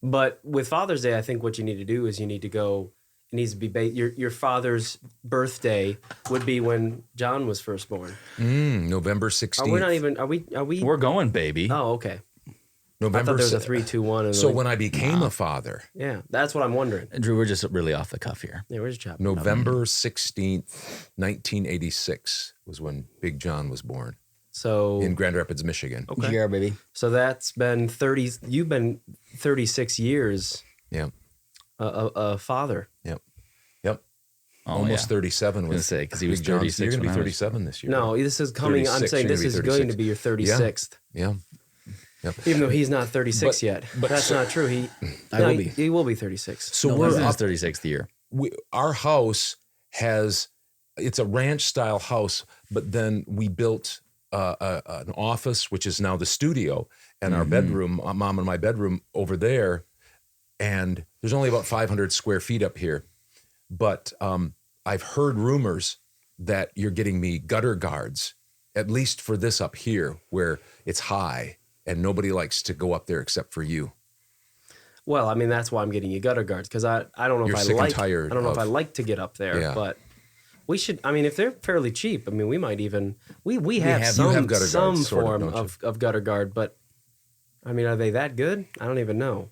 But with Father's Day, I think what you need to do is you need to go. It needs to be your father's birthday would be when John was first born. November 16th. We're not even. Are we? We're going, baby. Oh, okay. November. I thought there was a 3, 2, 1. And So like, when I became a father, yeah, that's what I'm wondering. Drew, we're just really off the cuff here. Yeah, where's Chop? November 16th, 1986 was when Big John was born So in Grand Rapids, Michigan. okay. GR, baby. So that's been 30. You've been 36 years. Yeah. A father. Yep. Oh, Almost yeah. 37 I was was gonna say, 'cause he was Big John's- 36 You're going to when be I was- 37 this year. No, this is coming. I'm 36, saying you're this gonna is be going 36. to be your 36th. Yeah. Yep. Even though he's not 36 yet. but That's so- not true. I will be. He will be 36. So This we're is his up, 36th year. our house it's a ranch style house, but then we built an office, which is now the studio, and our bedroom, mom and my bedroom over there. And there's only about 500 square feet up here. But I've heard rumors that you're getting me gutter guards, at least for this up here where it's high and nobody likes to go up there except for you. Well, I mean, that's why I'm getting you gutter guards, because I don't know You're if I sick and like. tired I don't know if I of- like to get up there, Yeah. but we should. I mean, if they're fairly cheap, I mean, we might even we have you have some gutter guards, some sort of, form don't you? of gutter guard, but I mean, are they that good? I don't even know.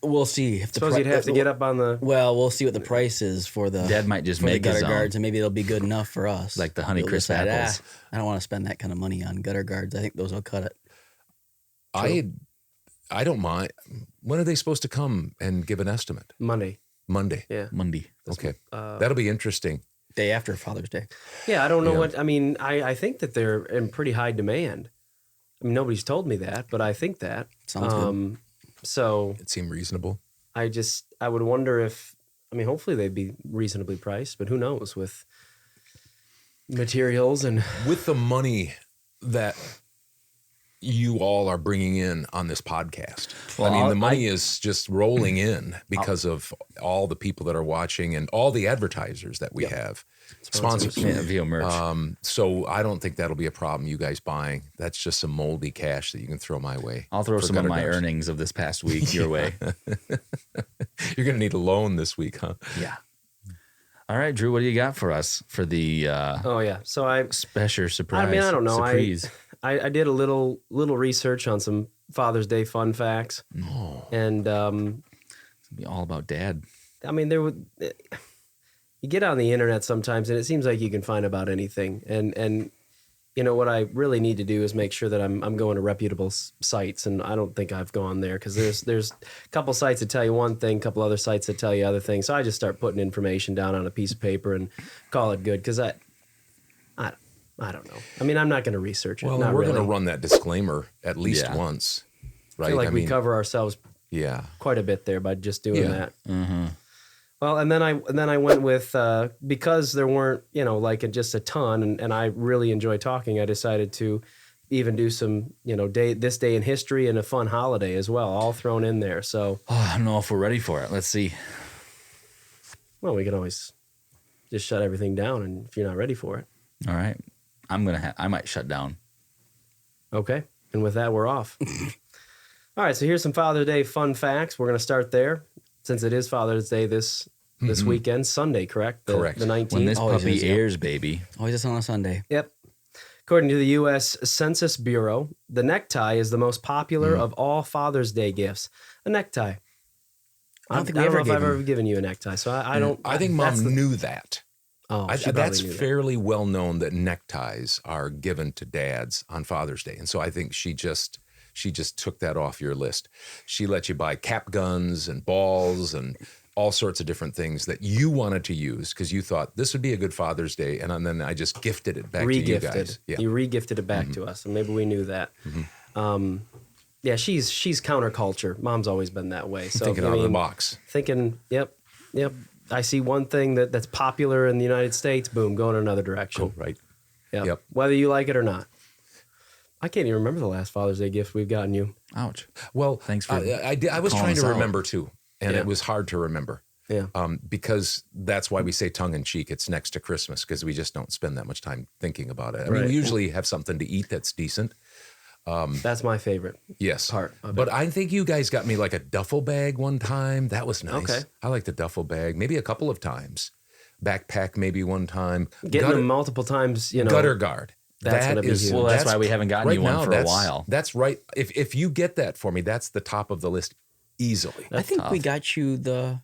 We'll see if the Suppose you'd have to get up on the. Well, we'll see what the price is for the Dad might just for the make his gutter own. guards, and maybe it'll be good enough for us. Like the Honeycrisp We'll decide, apples. I don't want to spend that kind of money on gutter guards. I think those will cut it. I don't mind. When are they supposed to come and give an estimate? Monday. Monday. Yeah. Monday. Okay. That'll be interesting. Day after Father's Day. Yeah, I don't know Yeah. what I mean. I think that they're in pretty high demand. I mean, nobody's told me that, but I think that Sounds good. So It seemed reasonable. I would wonder if, I mean, hopefully they'd be reasonably priced, but who knows with materials and With the money that you all are bringing in on this podcast, Well, I mean, the I- money is just rolling in because of all the people that are watching and all the advertisers that we have, sponsors. Yeah, VO merch. So I don't think that'll be a problem. You guys buying, that's just some moldy cash that you can throw my way. I'll throw for some of gutter my guards. earnings of this past week your way. You're going to need a loan this week, huh? Yeah. All right, Drew, what do you got for us for the oh yeah. So I special surprise? I mean, I don't know. Surprise. I did a little research on some Father's Day fun facts, and It'll be all about Dad. I mean, you get on the internet sometimes, and it seems like you can find about anything. And you know what I really need to do is make sure that I'm going to reputable sites, and I don't think I've gone there because there's a couple sites that tell you one thing, a couple other sites that tell you other things. So I just start putting information down on a piece of paper and call it good because I don't know. I mean, I'm not going to research it. Well, not we're really. going to run that disclaimer at least Yeah. once, right? I feel like we cover ourselves Yeah. quite a bit there by just doing Yeah. that. Mm-hmm. Well, and then I went with because there weren't just a ton, and I really enjoy talking. I decided to even do some this day in history and a fun holiday as well, all thrown in there. So Oh, I don't know if we're ready for it. Let's see. well, we can always just shut everything down, and if you're not ready for it, All right. I might shut down. okay. And with that, we're off. All right. So here's some Father's Day fun facts. We're gonna start there since it is Father's Day this weekend, Sunday, correct? Correct. The 19th. When this Always puppy is, yeah. airs, baby. Always just on a Sunday. Yep. According to the U.S. Census Bureau, the necktie is the most popular of all Father's Day gifts. A necktie. I don't think we know ever if gave I've him. ever given you a necktie, so I don't. I think that's Mom knew that. Oh, she probably That's knew that. fairly well known that neckties are given to dads on Father's Day, and so I think she just took that off your list. She let you buy cap guns and balls and all sorts of different things that you wanted to use because you thought this would be a good Father's Day, and then I just gifted it back to you guys. Yeah. You re-gifted it back to us, and maybe we knew that. Yeah, she's counterculture. Mom's always been that way. So Thinking out of the box. Thinking, yep. I see one thing that's popular in the United States, boom, go in another direction. Cool, right? Yep. Whether you like it or not. I can't even remember the last Father's Day gift we've gotten you. Ouch. Well, Thanks for I was calling trying us to out. remember too. and it was hard to remember. Yeah. Because that's why we say tongue in cheek. It's next to Christmas because we just don't spend that much time thinking about it. I mean, we usually have something to eat that's decent. That's my favorite part of But it. I think you guys got me like a duffel bag one time. That was nice. Okay. I like the duffel bag. Maybe a couple of times. Backpack maybe one time. Getting them multiple times, Gutter guard. That's going to be huge. Well, that's why we haven't gotten you one for a while. That's right. If you get that for me, that's the top of the list easily. I think we got you the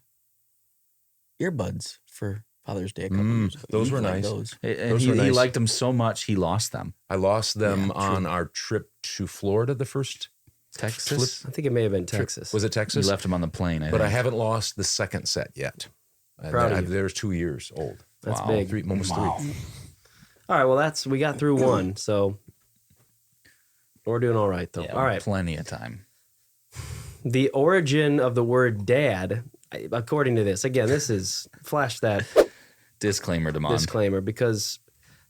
earbuds for Father's Day a couple years ago. Those You were liked nice. Those. And Those were he nice. liked them so much, he lost them. I lost them on our trip to Florida the first Texas? I think it may have been Texas. Was it You Texas? left them on the plane, But I think. haven't lost the second set yet. Proud of you. They're 2 years old. That's big. Almost 3. All right, well, we got through one, so we're doing all right, though. Yeah, all right. plenty of time. The origin of the word dad, according to this, again, this is flash that Disclaimer, Demond. disclaimer, because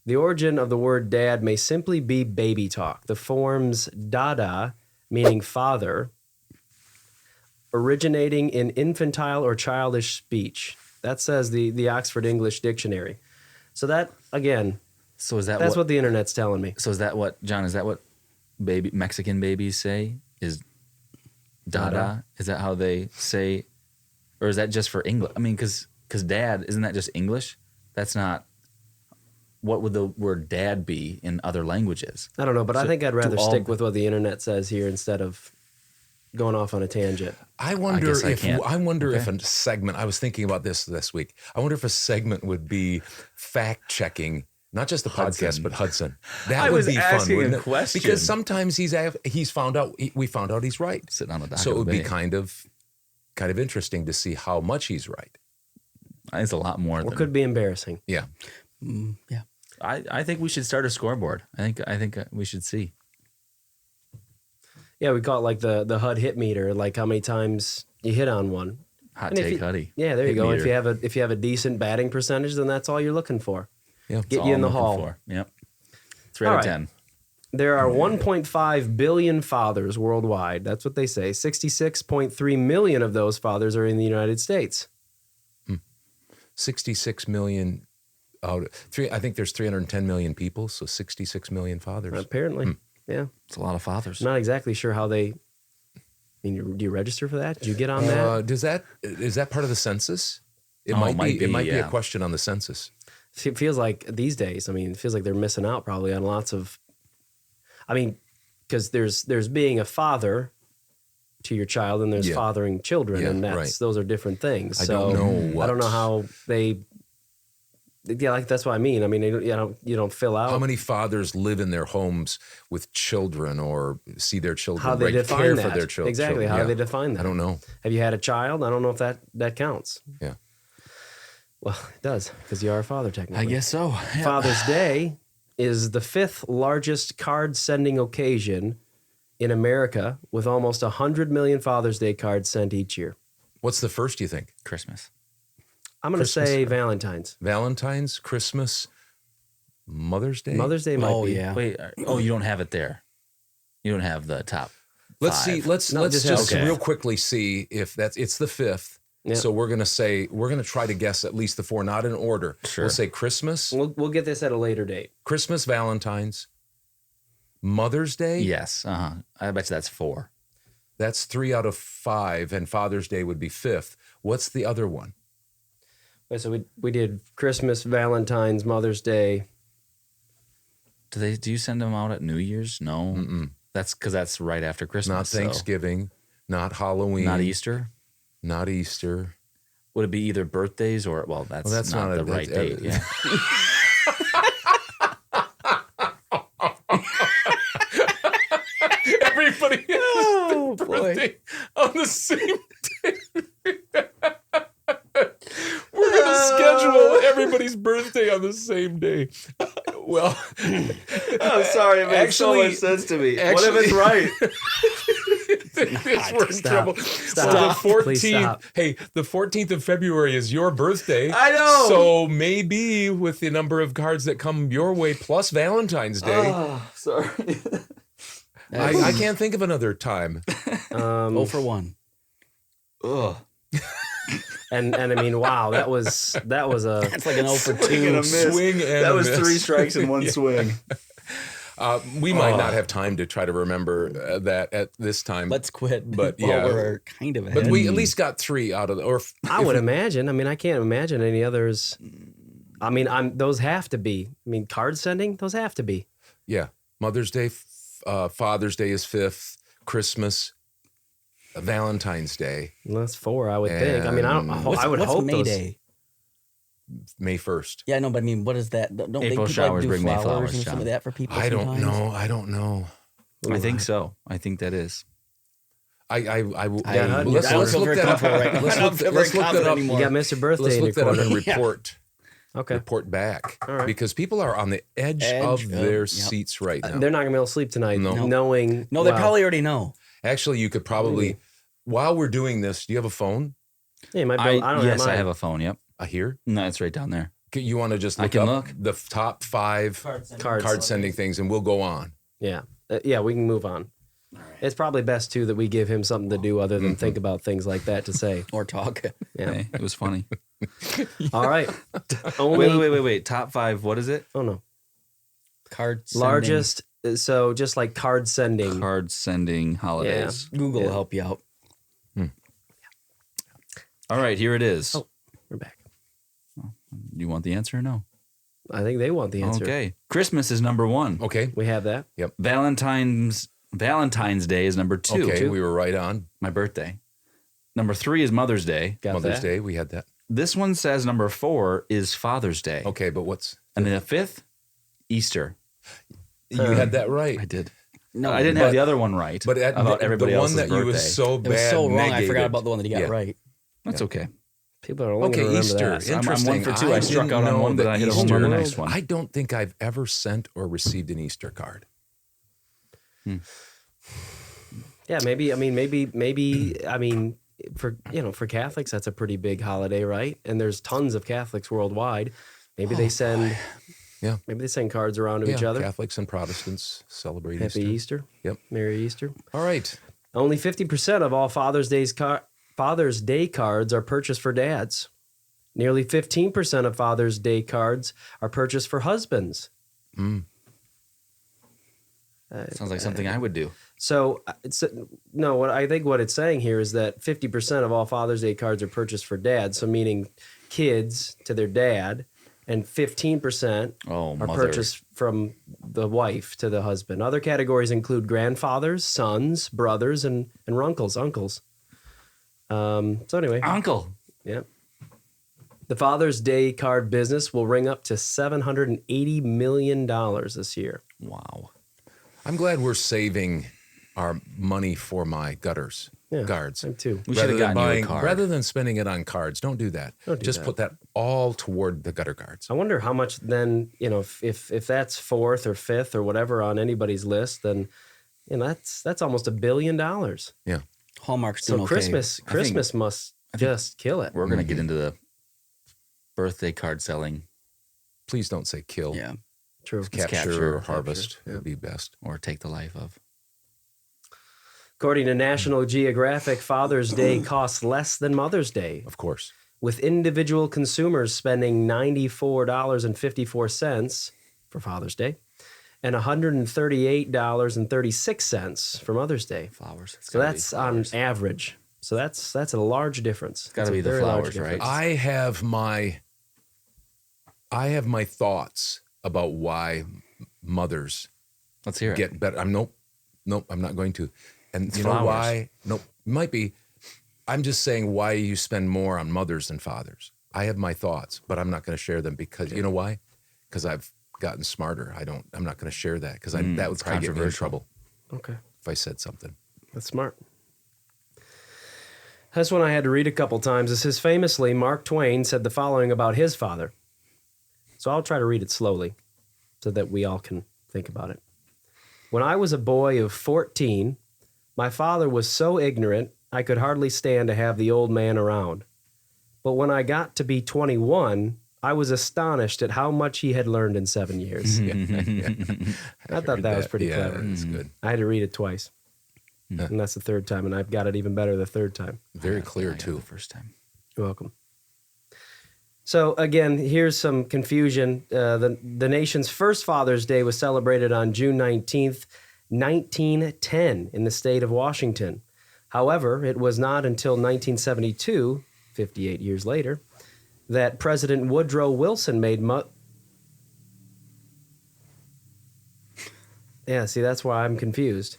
the origin of the word dad may simply be baby talk. The forms dada, meaning father, originating in infantile or childish speech. That says the Oxford English Dictionary. So that, again, So is that that's what the internet's telling me. So is that what, John, is that what Mexican babies say? Is dada? Is that how they say, or is that just for English? I mean, because dad, isn't that just English? That's not, what would the word dad be in other languages? I don't know, but I think I'd rather all- stick with what the internet says here instead of going off on a tangent. I wonder guess I if can't. if a segment. I was thinking about this week. I wonder if a segment would be fact checking, not just the podcast, but Hudson. That I would was be fun, asking a wouldn't it? question. Because sometimes he's found out. We found out he's right. Sitting on the dock So it of would the be bay. kind of interesting to see how much he's right. It's a lot more Or than, could be embarrassing. Yeah. Yeah. I think we should start a scoreboard. I think we should see. Yeah, we call it like the HUD hit meter, like how many times you hit on one. Hot And if take, you- Huddy. Yeah, there you Hit go. meter. If you have a decent batting percentage, then that's all you're looking for. Yeah. Get That's you all in the I'm looking hall. for. Yep. 3 All out of right. 10. There are 1.5 billion fathers worldwide. That's what they say. 66.3 million of those fathers are in the United States. 66 million. I think there's 310 million people, so 66 million fathers. Apparently. Yeah. It's a lot of fathers. Not exactly sure how they. I mean, do you register for that? Did you get on that? Is that part of the census? It Oh, might be. It might be a yeah. question on the census. It feels like these days, I mean, it feels like they're missing out probably on lots of. I mean, because there's being a father to your child and there's Yeah. fathering children, Yeah, and right. those are different things. I So don't know I don't know what- how they. Yeah, like that's what I mean. I mean, you don't fill out How many fathers live in their homes with children or see their children how they right, define care that. for their children? Exactly. How do they define that? I don't know. Have you had a child? I don't know if that counts. Yeah. Well, it does because you are a father technically. I guess so. Yeah. Father's Day is the 5th largest card sending occasion in America, with almost 100 million Father's Day cards sent each year. What's the first, you think? Christmas. I'm going to Christmas. say Valentine's. Valentine's, Christmas, Mother's Day? Mother's Day might Oh, be. yeah. Wait. You don't have it there. You don't have the top. Let's see. 5. Let's No, just just okay. real quickly see if it's the 5th. Yeah. So we're gonna try to guess at least the 4, not in order. Sure. We'll say Christmas, We'll get this at a later date. Christmas, Valentine's, Mother's Day. Yes. I bet you that's 4. That's 3 out of 5, and Father's Day would be 5th. What's the other one? Wait, so we did Christmas, Valentine's, Mother's Day. Do you send them out at New Year's? No. Mm-mm. That's because that's right after Christmas. Not so- Thanksgiving, not Halloween, Not Easter. not Easter. Would it be either birthdays or that's not the right date? Yeah. Everybody has their birthday on the same day. We're going to schedule everybody's birthday on the same day. Well, I'm sorry, it makes so much sense to me. what if it's right? we're in Stop. trouble. Stop. So the Please 14th, stop. hey, the 14th of February is your birthday. I know. So maybe with the number of cards that come your way plus Valentine's Day, Sorry. I can't think of another time. 0 for 1. Ugh. And I mean, wow, that was a It's like an 0 for 2. and a miss. Swing and That a was miss. 3 strikes in one swing. We might not have time to try to remember that at this time. Let's quit. But, while yeah. we're kind of ahead. But we at least got 3 out of the. Or I would imagine. I mean, I can't imagine any others. I mean, those have to be. I mean, card sending, those have to be. Yeah, Mother's Day, Father's Day is 5th, Christmas, Valentine's Day, Well, that's 4, I would think. I mean, I would what's hope May those. Day? May 1st. Yeah, no, but I mean, what is that? Don't April people showers do bring May flowers flowers, and John. some of that for people? I don't sometimes? know. I don't know. I think so. I think that is. I Yeah, let's I don't feel look very that up. comfortable right now. Let's I don't look feel let's very look that confident up. anymore. You got Mr. Birthday Let's in your look that up corner. and report. Okay. Report back. All right. Because people are on the edge of their seats right now. They're not gonna be able to sleep tonight, No. knowing. No, they wow. probably already know. Actually, you could probably, while we're doing this, do you have a phone? Yeah, you might be able- I don't Yes, have I mine. have a phone. Yep. Here? No, it's right down there. You want to just I look can up look. the top 5 card sending things, and we'll go on. Yeah, yeah, we can move on. It's probably best too that we give him something to do other than think about things like that to say. Or talk. Yeah. Hey, it was funny. All right. Only. Wait. Top 5. What is it? Oh no. Card sending. Largest. So just like card sending. Card sending holidays. Google will help you out. All right, here it is. Oh. We're back. You want the answer or no? I think they want the answer. Okay. Christmas is number 1. Okay. We have that. Valentine's Day is number 2. Okay, we were right on. My birthday. Number 3 is Mother's Day. Got Mother's that. Day, we had that. This one says number 4 is Father's Day. Okay, but what's... And then the 5th, Easter. You had that right. I did. No, I didn't have the other one right. But about everybody the one else's that birthday. you was so it bad was so wrong. I negated. forgot about the one that he got Yeah. right. That's okay. People are only Okay, going to remember Easter. that. So I'm 1 Interesting. for 2. I struck didn't out on know one, but that I hit a Easter- home run nice one. I don't think I've ever sent or received an Easter card. Yeah, maybe. I mean, for Catholics, that's a pretty big holiday, right? And there's tons of Catholics worldwide. Maybe they send. Yeah. Maybe they send cards around to each other. Catholics and Protestants celebrate Happy Easter. Easter. Yep. Merry Easter. All right. Only 50% of all Father's Day cards are purchased for dads. Nearly 15% of Father's Day cards are purchased for husbands. Sounds like something I would do. So, what I think what it's saying here is that 50% of all Father's Day cards are purchased for dads. So, meaning kids to their dad, and 15% Oh, are mother. purchased from the wife to the husband. Other categories include grandfathers, sons, brothers, and uncles. So anyway, Uncle. yeah. The Father's Day card business will ring up to $780 million this year. Wow. I'm glad we're saving our money for my gutters cards. I'm too. We should have gotten you a card. Rather than spending it on cards, don't do that. Don't do Just that. put that all toward the gutter cards. I wonder how much then, if that's 4th or 5th or whatever on anybody's list, then that's almost $1 billion. Yeah. Hallmark's So doing okay. Christmas must just kill it. We're going to get into the birthday card selling Please don't say kill. Yeah. True. Capture or capture. harvest would be best. or take the life of. According to National Geographic, Father's Day costs less than Mother's Day, Of course. with individual consumers spending $94.54 for Father's Day and $138.36 for Mother's Day. Flowers. It's So gotta be that's on flowers. average. So that's a large difference. It's gotta be the flowers, right? I have my thoughts about why mothers Let's hear it. get better. Nope, I'm not going to. And It's you know flowers. why? Nope, might be. I'm just saying why you spend more on mothers than fathers. I have my thoughts, but I'm not going to share them because you know why? Because I've gotten smarter. I'm not going to share that because that would it's probably get me in controversial. trouble Okay. if I said something. That's smart. This one I had to read a couple times. It says, famously, Mark Twain said the following about his father. So I'll try to read it slowly so that we all can think about it. When I was a boy of 14, my father was so ignorant I could hardly stand to have the old man around. But when I got to be 21, I was astonished at how much he had learned in 7 years. I thought that was pretty clever. That's good. I had to read it twice. And that's the third time, and I've got it even better the third time. Very clear, too. The first time. You're welcome. So again, here's some confusion. The nation's first Father's Day was celebrated on June 19th, 1910 in the state of Washington. However, it was not until 1972, 58 years later, that President Woodrow Wilson made Yeah, see, that's why I'm confused.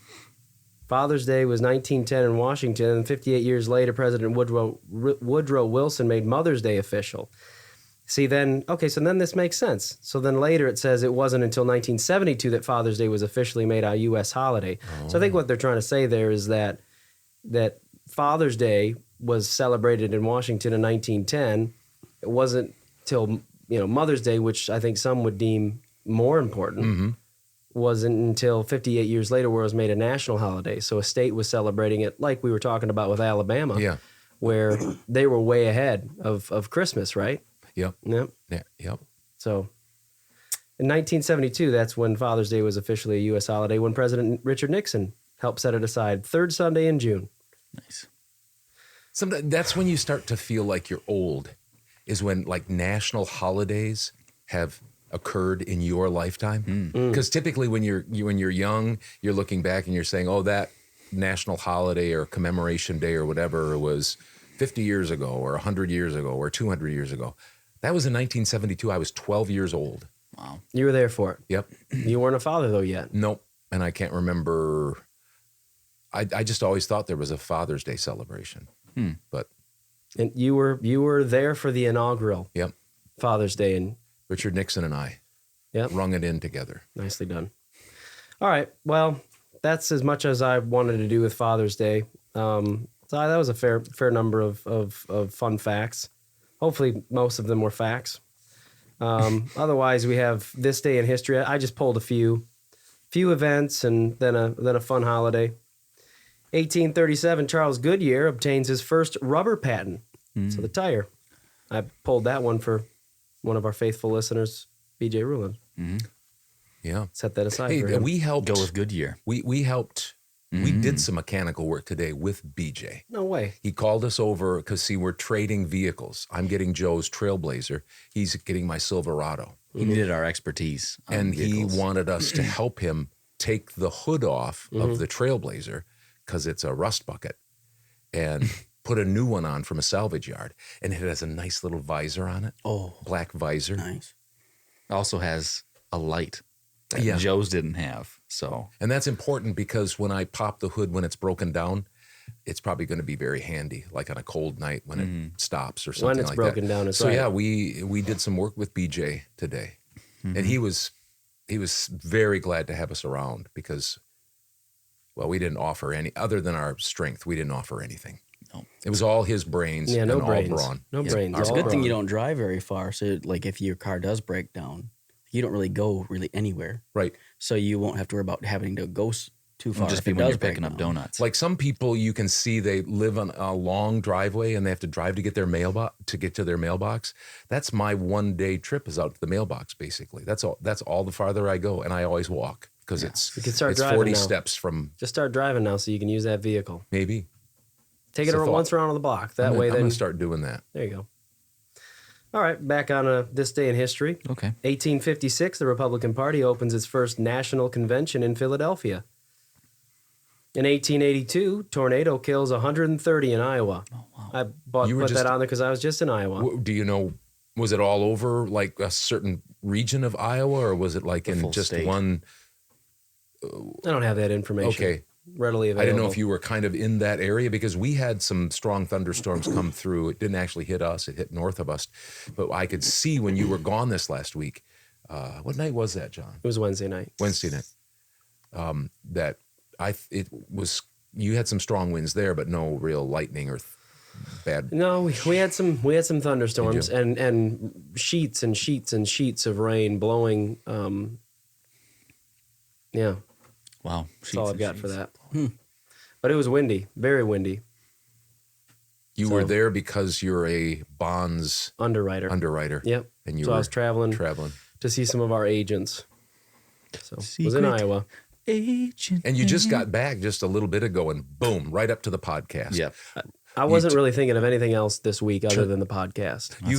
Father's Day was 1910 in Washington, and 58 years later, President Woodrow Wilson made Mother's Day official. See, then, okay, so then this makes sense. So then later it says it wasn't until 1972 that Father's Day was officially made a U.S. holiday. Oh. So I think what they're trying to say there is that Father's Day was celebrated in Washington in 1910. It wasn't till, Mother's Day, which I think some would deem more important, wasn't until 58 years later where it was made a national holiday. So a state was celebrating it like we were talking about with Alabama, where they were way ahead of Christmas, right? Yep. Yep. Yeah. Yep. So in 1972, that's when Father's Day was officially a U.S. holiday, when President Richard Nixon helped set it aside. Third Sunday in June. Nice. Sometimes that's when you start to feel like you're old, is when like national holidays have occurred in your lifetime. Because typically when you're young, you're looking back and you're saying, oh, that national holiday or commemoration day or whatever was 50 years ago or 100 years ago or 200 years ago. That was in 1972. I was 12 years old. Wow. You were there for it. Yep. You weren't a father, though, yet. Nope. And I can't remember. I just always thought there was a Father's Day celebration. But and you were there for the inaugural Father's Day. And Richard Nixon and I rung it in together. Nicely done. All right. Well, that's as much as I wanted to do with Father's Day. So that was a fair number of fun facts. Hopefully, most of them were facts. Otherwise, we have this day in history. I just pulled a few events and then a fun holiday. 1837, Charles Goodyear obtains his first rubber patent. So the tire. I pulled that one for one of our faithful listeners, BJ Rulin. Yeah. Set that aside for Hey, him. we helped. Go with Goodyear. We helped. We did some mechanical work today with BJ. No way. He called us over because, see, we're trading vehicles. I'm getting Joe's Trailblazer. He's getting my Silverado. He needed our expertise. On And vehicles. he wanted us to help him take the hood off of the Trailblazer because it's a rust bucket and put a new one on from a salvage yard. And it has a nice little visor on it. Oh. Black visor. Nice. Also has a light that Yeah. Joe's didn't have. So And that's important because when I pop the hood when it's broken down, it's probably going to be very handy, like on a cold night when it stops or something When it's like broken that. down, it's so right. yeah, we did some work with BJ today, and he was very glad to have us around because, well, we didn't offer any other than our strength. We didn't offer anything. No. It was all his brains. Yeah, no and brains. all brawn. No brains. It's a all good thing you brawn. don't drive very far. So, like, if your car does break down, you don't really go anywhere. Right. So you won't have to worry about having to go too far. it'll just if be it when does you're break picking up down. donuts. Like some people, you can see they live on a long driveway and they have to drive to get their mailbox to get to their mailbox. That's my 1 day trip is out to the mailbox. Basically, that's all. That's all the farther I go, and I always walk because You can start it's driving 40 now. steps from Just start driving now so you can use that vehicle. maybe. Take It's it a thought. once around the block. That I'm way, gonna then start doing that. there you go. All right, back on this day in history. Okay. 1856, the Republican Party opens its first national convention in Philadelphia. In 1882, tornado kills 130 in Iowa. Oh, wow. I You were put just- that on there because I was just in Iowa. Do you know? Was it all over like a certain region of Iowa, or was it like The in full just state. one? I don't have that information. Okay. Readily available. I didn't know if you were kind of in that area because we had some strong thunderstorms come through. It didn't actually hit us; it hit north of us. But I could see when you were gone this last week. What night was that, John? It was Wednesday night. Wednesday night. It was. You had some strong winds there, but no real lightning or bad. No, we had some thunderstorms Did and sheets and sheets and sheets of rain blowing. Yeah, Wow. that's all I've got for that. But it was windy, very windy. You So- were there because you're a bonds Underwriter. Yep. and you So were I was traveling traveling. to see some of our agents. So Secret. was in Iowa. Agent. And you just got back just a little bit ago and boom, right up to the podcast. Yep. I wasn't really thinking of anything else this week other than the podcast. You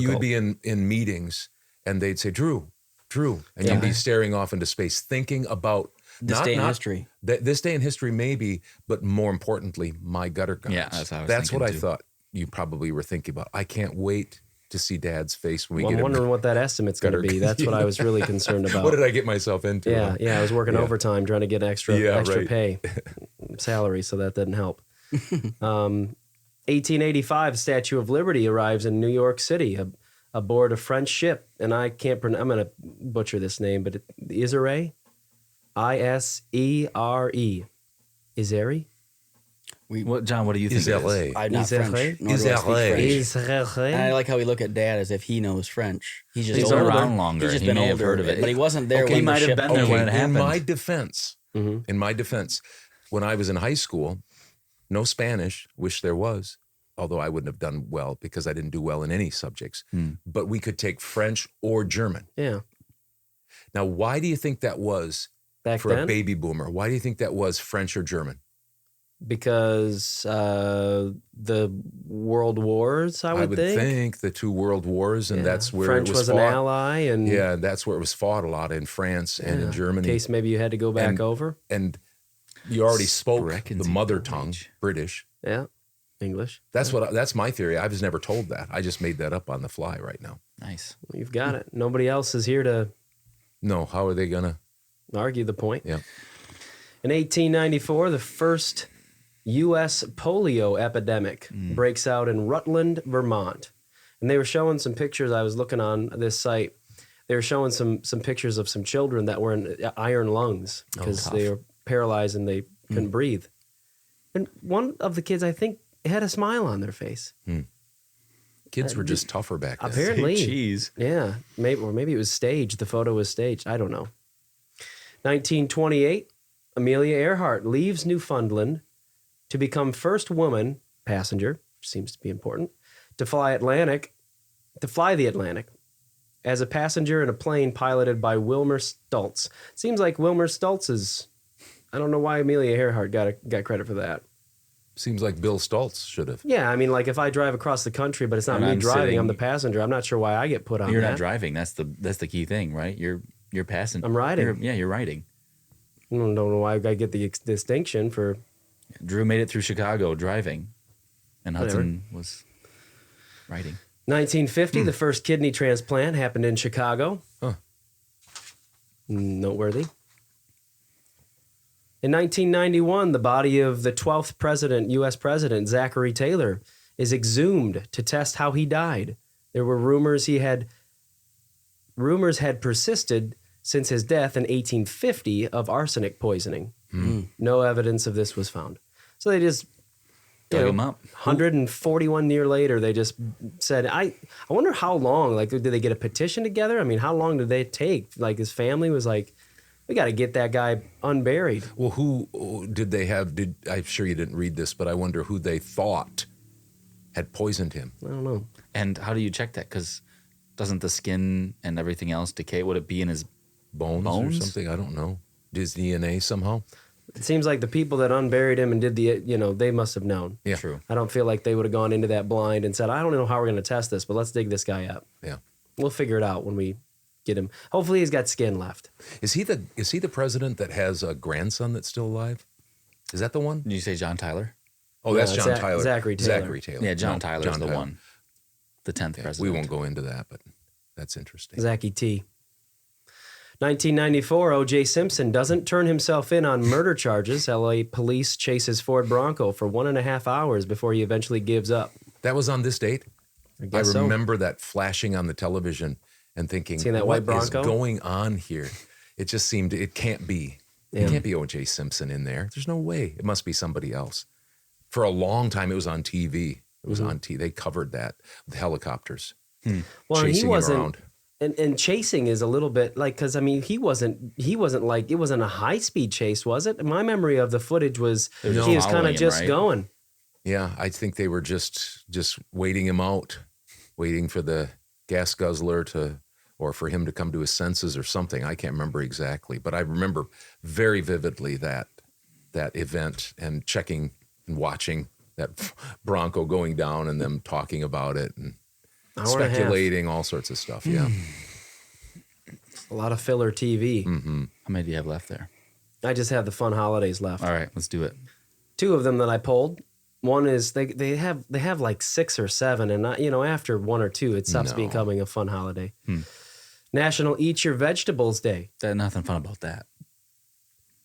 would be in meetings and they'd say, Drew, and you'd be staring off into space thinking about This day in history. This day in history, maybe, but more importantly, my gutter guards. Yeah, that's how I was That's thinking what I too. thought you probably were thinking about. I can't wait to see Dad's face when we Well, get I'm him. wondering what that estimate's going to be. That's what I was really concerned about. What did I get myself into? Yeah, I was working overtime trying to get extra right. pay, salary, so that didn't help. 1885, Statue of Liberty arrives in New York City aboard a French ship, and I can't pronounce. I'm going to butcher this name, but Isere, I-S-E-R-E, Isere. John, what do you think? Is it is? LA. I'm not Isere? French. Nor do I speak French. And I Isere. like how we look at Dad as if he knows French. He's just He's been older. around longer. He's just He been may have older, heard of it. but he wasn't there Okay, when he the might have ship been there when it happened. In my defense, when I was in high school, no Spanish, wish there was, although I wouldn't have done well because I didn't do well in any subjects, but we could take French or German. Yeah. Now, why do you think that was Back for then? a baby boomer? Why do you think that was French or German? Because the world wars, I would think. The two world wars, and that's where French it was was fought. an ally, and Yeah, that's where it was fought a lot in France and in in Germany. case maybe you had to go back And- over. And you already spoke Reckons the he mother knows. tongue, British. Yeah, English. That's my theory. I was never told that. I just made that up on the fly right now. Nice. You've got it. Nobody else is here to No, how are they gonna? argue the point. Yeah. In 1894, the first U.S. polio epidemic breaks out in Rutland, Vermont. And they were showing some pictures. I was looking on this site. They were showing some pictures of some children that were in iron lungs because they were paralyzed and they couldn't breathe. And one of the kids, I think, had a smile on their face. Kids were just tougher back then. Apparently. Cheese. Yeah, maybe it was staged. The photo was staged. I don't know. 1928, Amelia Earhart leaves Newfoundland to become first woman passenger, seems to be important, to fly the Atlantic as a passenger in a plane piloted by Wilmer Stultz. Seems like Wilmer Stultz is, I don't know why Amelia Earhart got credit for that. Seems like Bill Stultz should have. Yeah, I mean, like if I drive across the country, but it's not And me I'm driving, sitting- I'm the passenger. I'm not sure why I get put on You're that. not driving. That's the key thing, right? You're passing. I'm riding. You're riding. I don't know why I get the distinction for. Drew made it through Chicago driving, and Whatever. Hudson was riding. 1950, the first kidney transplant happened in Chicago. Huh. Noteworthy. In 1991, the body of the 12th president, U.S. President, Zachary Taylor, is exhumed to test how he died. There were rumors had persisted since his death in 1850 of arsenic poisoning. No evidence of this was found. So they just Dug him up. 141 years later, they just said, I wonder how long, like, did they get a petition together? I mean, how long did they take? Like, his family was like, we got to get that guy unburied. Well, who did they have? I'm sure you didn't read this, but I wonder who they thought had poisoned him. I don't know. And how do you check that? Because doesn't the skin and everything else decay? Would it be in his Bones or something? I don't know. His DNA somehow? It seems like the people that unburied him and did they must have known. Yeah. True. I don't feel like they would have gone into that blind and said, I don't know how we're going to test this, but let's dig this guy up. Yeah. We'll figure it out when we get him. Hopefully he's got skin left. Is he the president that has a grandson that's still alive? Is that the one? Did you say John Tyler? Oh, that's No, John Tyler. Zachary Taylor. Zachary Taylor. Yeah, John No, Tyler's the one. The 10th Yeah, president. we won't go into that, but that's interesting. Zachy T. 1994, O.J. Simpson doesn't turn himself in on murder charges. L.A. police chases Ford Bronco for 1.5 hours before he eventually gives up. That was on this date? I guess so. remember that flashing on the television and thinking, Seeing that what white is Bronco? going on here? It just seemed, it can't be. Yeah. It can't be O.J. Simpson in there. There's no way. It must be somebody else. For a long time, it was on TV. It was on TV. They covered that with helicopters Well, and chasing he him wasn't. around. And chasing is a little bit like, because I mean, he wasn't like, it wasn't a high speed chase, was it? My memory of the footage was They were just he was kind following of him, just right? going. Yeah, I think they were just waiting him out, waiting for the gas guzzler to or for him to come to his senses or something. I can't remember exactly, but I remember very vividly that event and checking and watching that Bronco going down and them talking about it and speculating all sorts of stuff. Yeah. A lot of filler TV. Mm-hmm. How many do you have left there? I just have the fun holidays left. All right, let's do it. 2 of them that I pulled. One is they have like 6 or 7, and after 1 or 2, it stops becoming a fun holiday. National Eat Your Vegetables Day. There's nothing fun about that.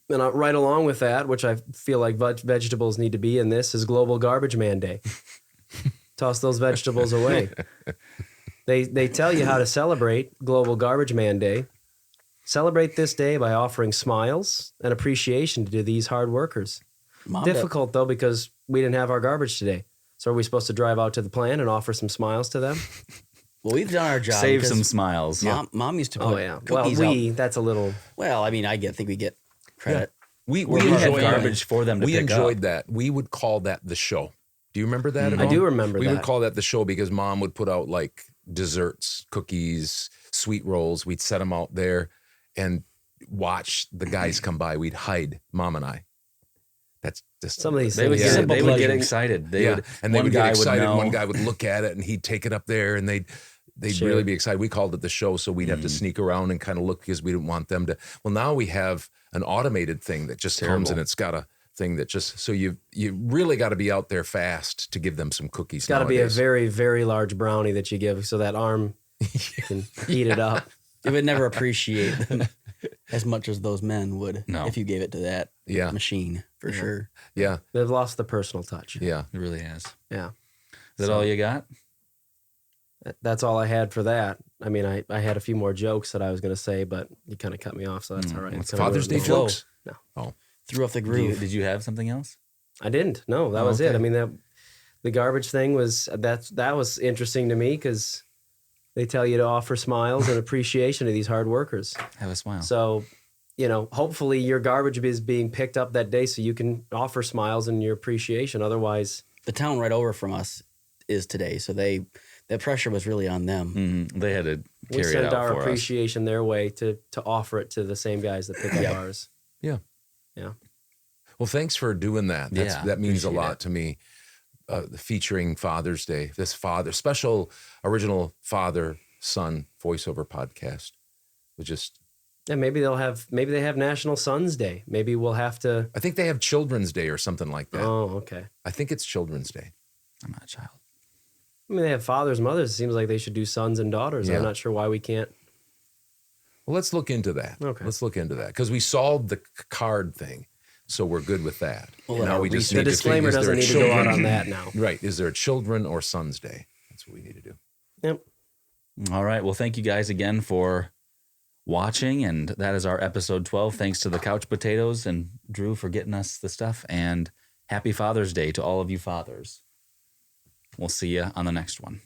And right along with that, which I feel like vegetables need to be in this, is Global Garbage Man Day. Toss those vegetables away. They tell you how to celebrate Global Garbage Man Day. Celebrate this day by offering smiles and appreciation to these hard workers. Difficult, though, because we didn't have our garbage today. So are we supposed to drive out to the plant and offer some smiles to them? Well, we've done our job. Save some smiles. Mom used to put Well, cookies out. that's a little... Well, I mean, think we get credit. We had enjoyed garbage for them to we pick enjoyed up. that. We would call that the show. Do you remember that at I all? do remember we that. We would call that the show because Mom would put out like desserts, cookies, sweet rolls. We'd set them out there and watch the guys come by. We'd hide, Mom and I. That's just Some of these They would things. get, they would get pleasures. excited. And they would get excited. One guy would look at it and he'd take it up there and they'd Sure. really be excited. We called it the show, so we'd have to sneak around and kind of look because we didn't want them to. Well, now we have an automated thing that just comes and it's got a thing that just, so you really got to be out there fast to give them some cookies. It's got to be a very, very large brownie that you give so that arm can eat it up. You would never appreciate them as much as those men would if you gave it to that machine, for sure. Yeah. They've lost the personal touch. Yeah. It really has. Yeah. Is that all you got? That's all I had for that. I mean, I had a few more jokes that I was going to say, but you kind of cut me off, so that's all right. What's Father's Day jokes? No. Oh. Threw off the groove. Did you have something else? I didn't. No, that was it. I mean, the garbage thing was, that was interesting to me because they tell you to offer smiles and appreciation to these hard workers. Have a smile. So, hopefully your garbage is being picked up that day so you can offer smiles and your appreciation. Otherwise, the town right over from us is today, so that pressure was really on them. Mm-hmm. They had to we carry it sent out our for appreciation their way to offer it to the same guys that pick up ours. Yeah. Yeah. Well, thanks for doing that. That means a lot to me. Featuring Father's Day, this special original father-son voiceover podcast. We just maybe they have National Sons Day. Maybe we'll have to. I think they have Children's Day or something like that. Oh, okay. I think it's Children's Day. I'm not a child. I mean, they have fathers, mothers. It seems like they should do sons and daughters. Yeah. I'm not sure why we can't. Well, let's look into that. Okay. Let's look into that because we solved the card thing, so we're good with that. Well, now we just the need disclaimer to think, doesn't need to go out on that now. Right? Is there a Children or Sons Day? That's what we need to do. Yep. All right. Well, thank you guys again for watching, and that is our episode 12. Thanks to the Couch Potatoes and Drew for getting us the stuff, and happy Father's Day to all of you fathers. We'll see you on the next one.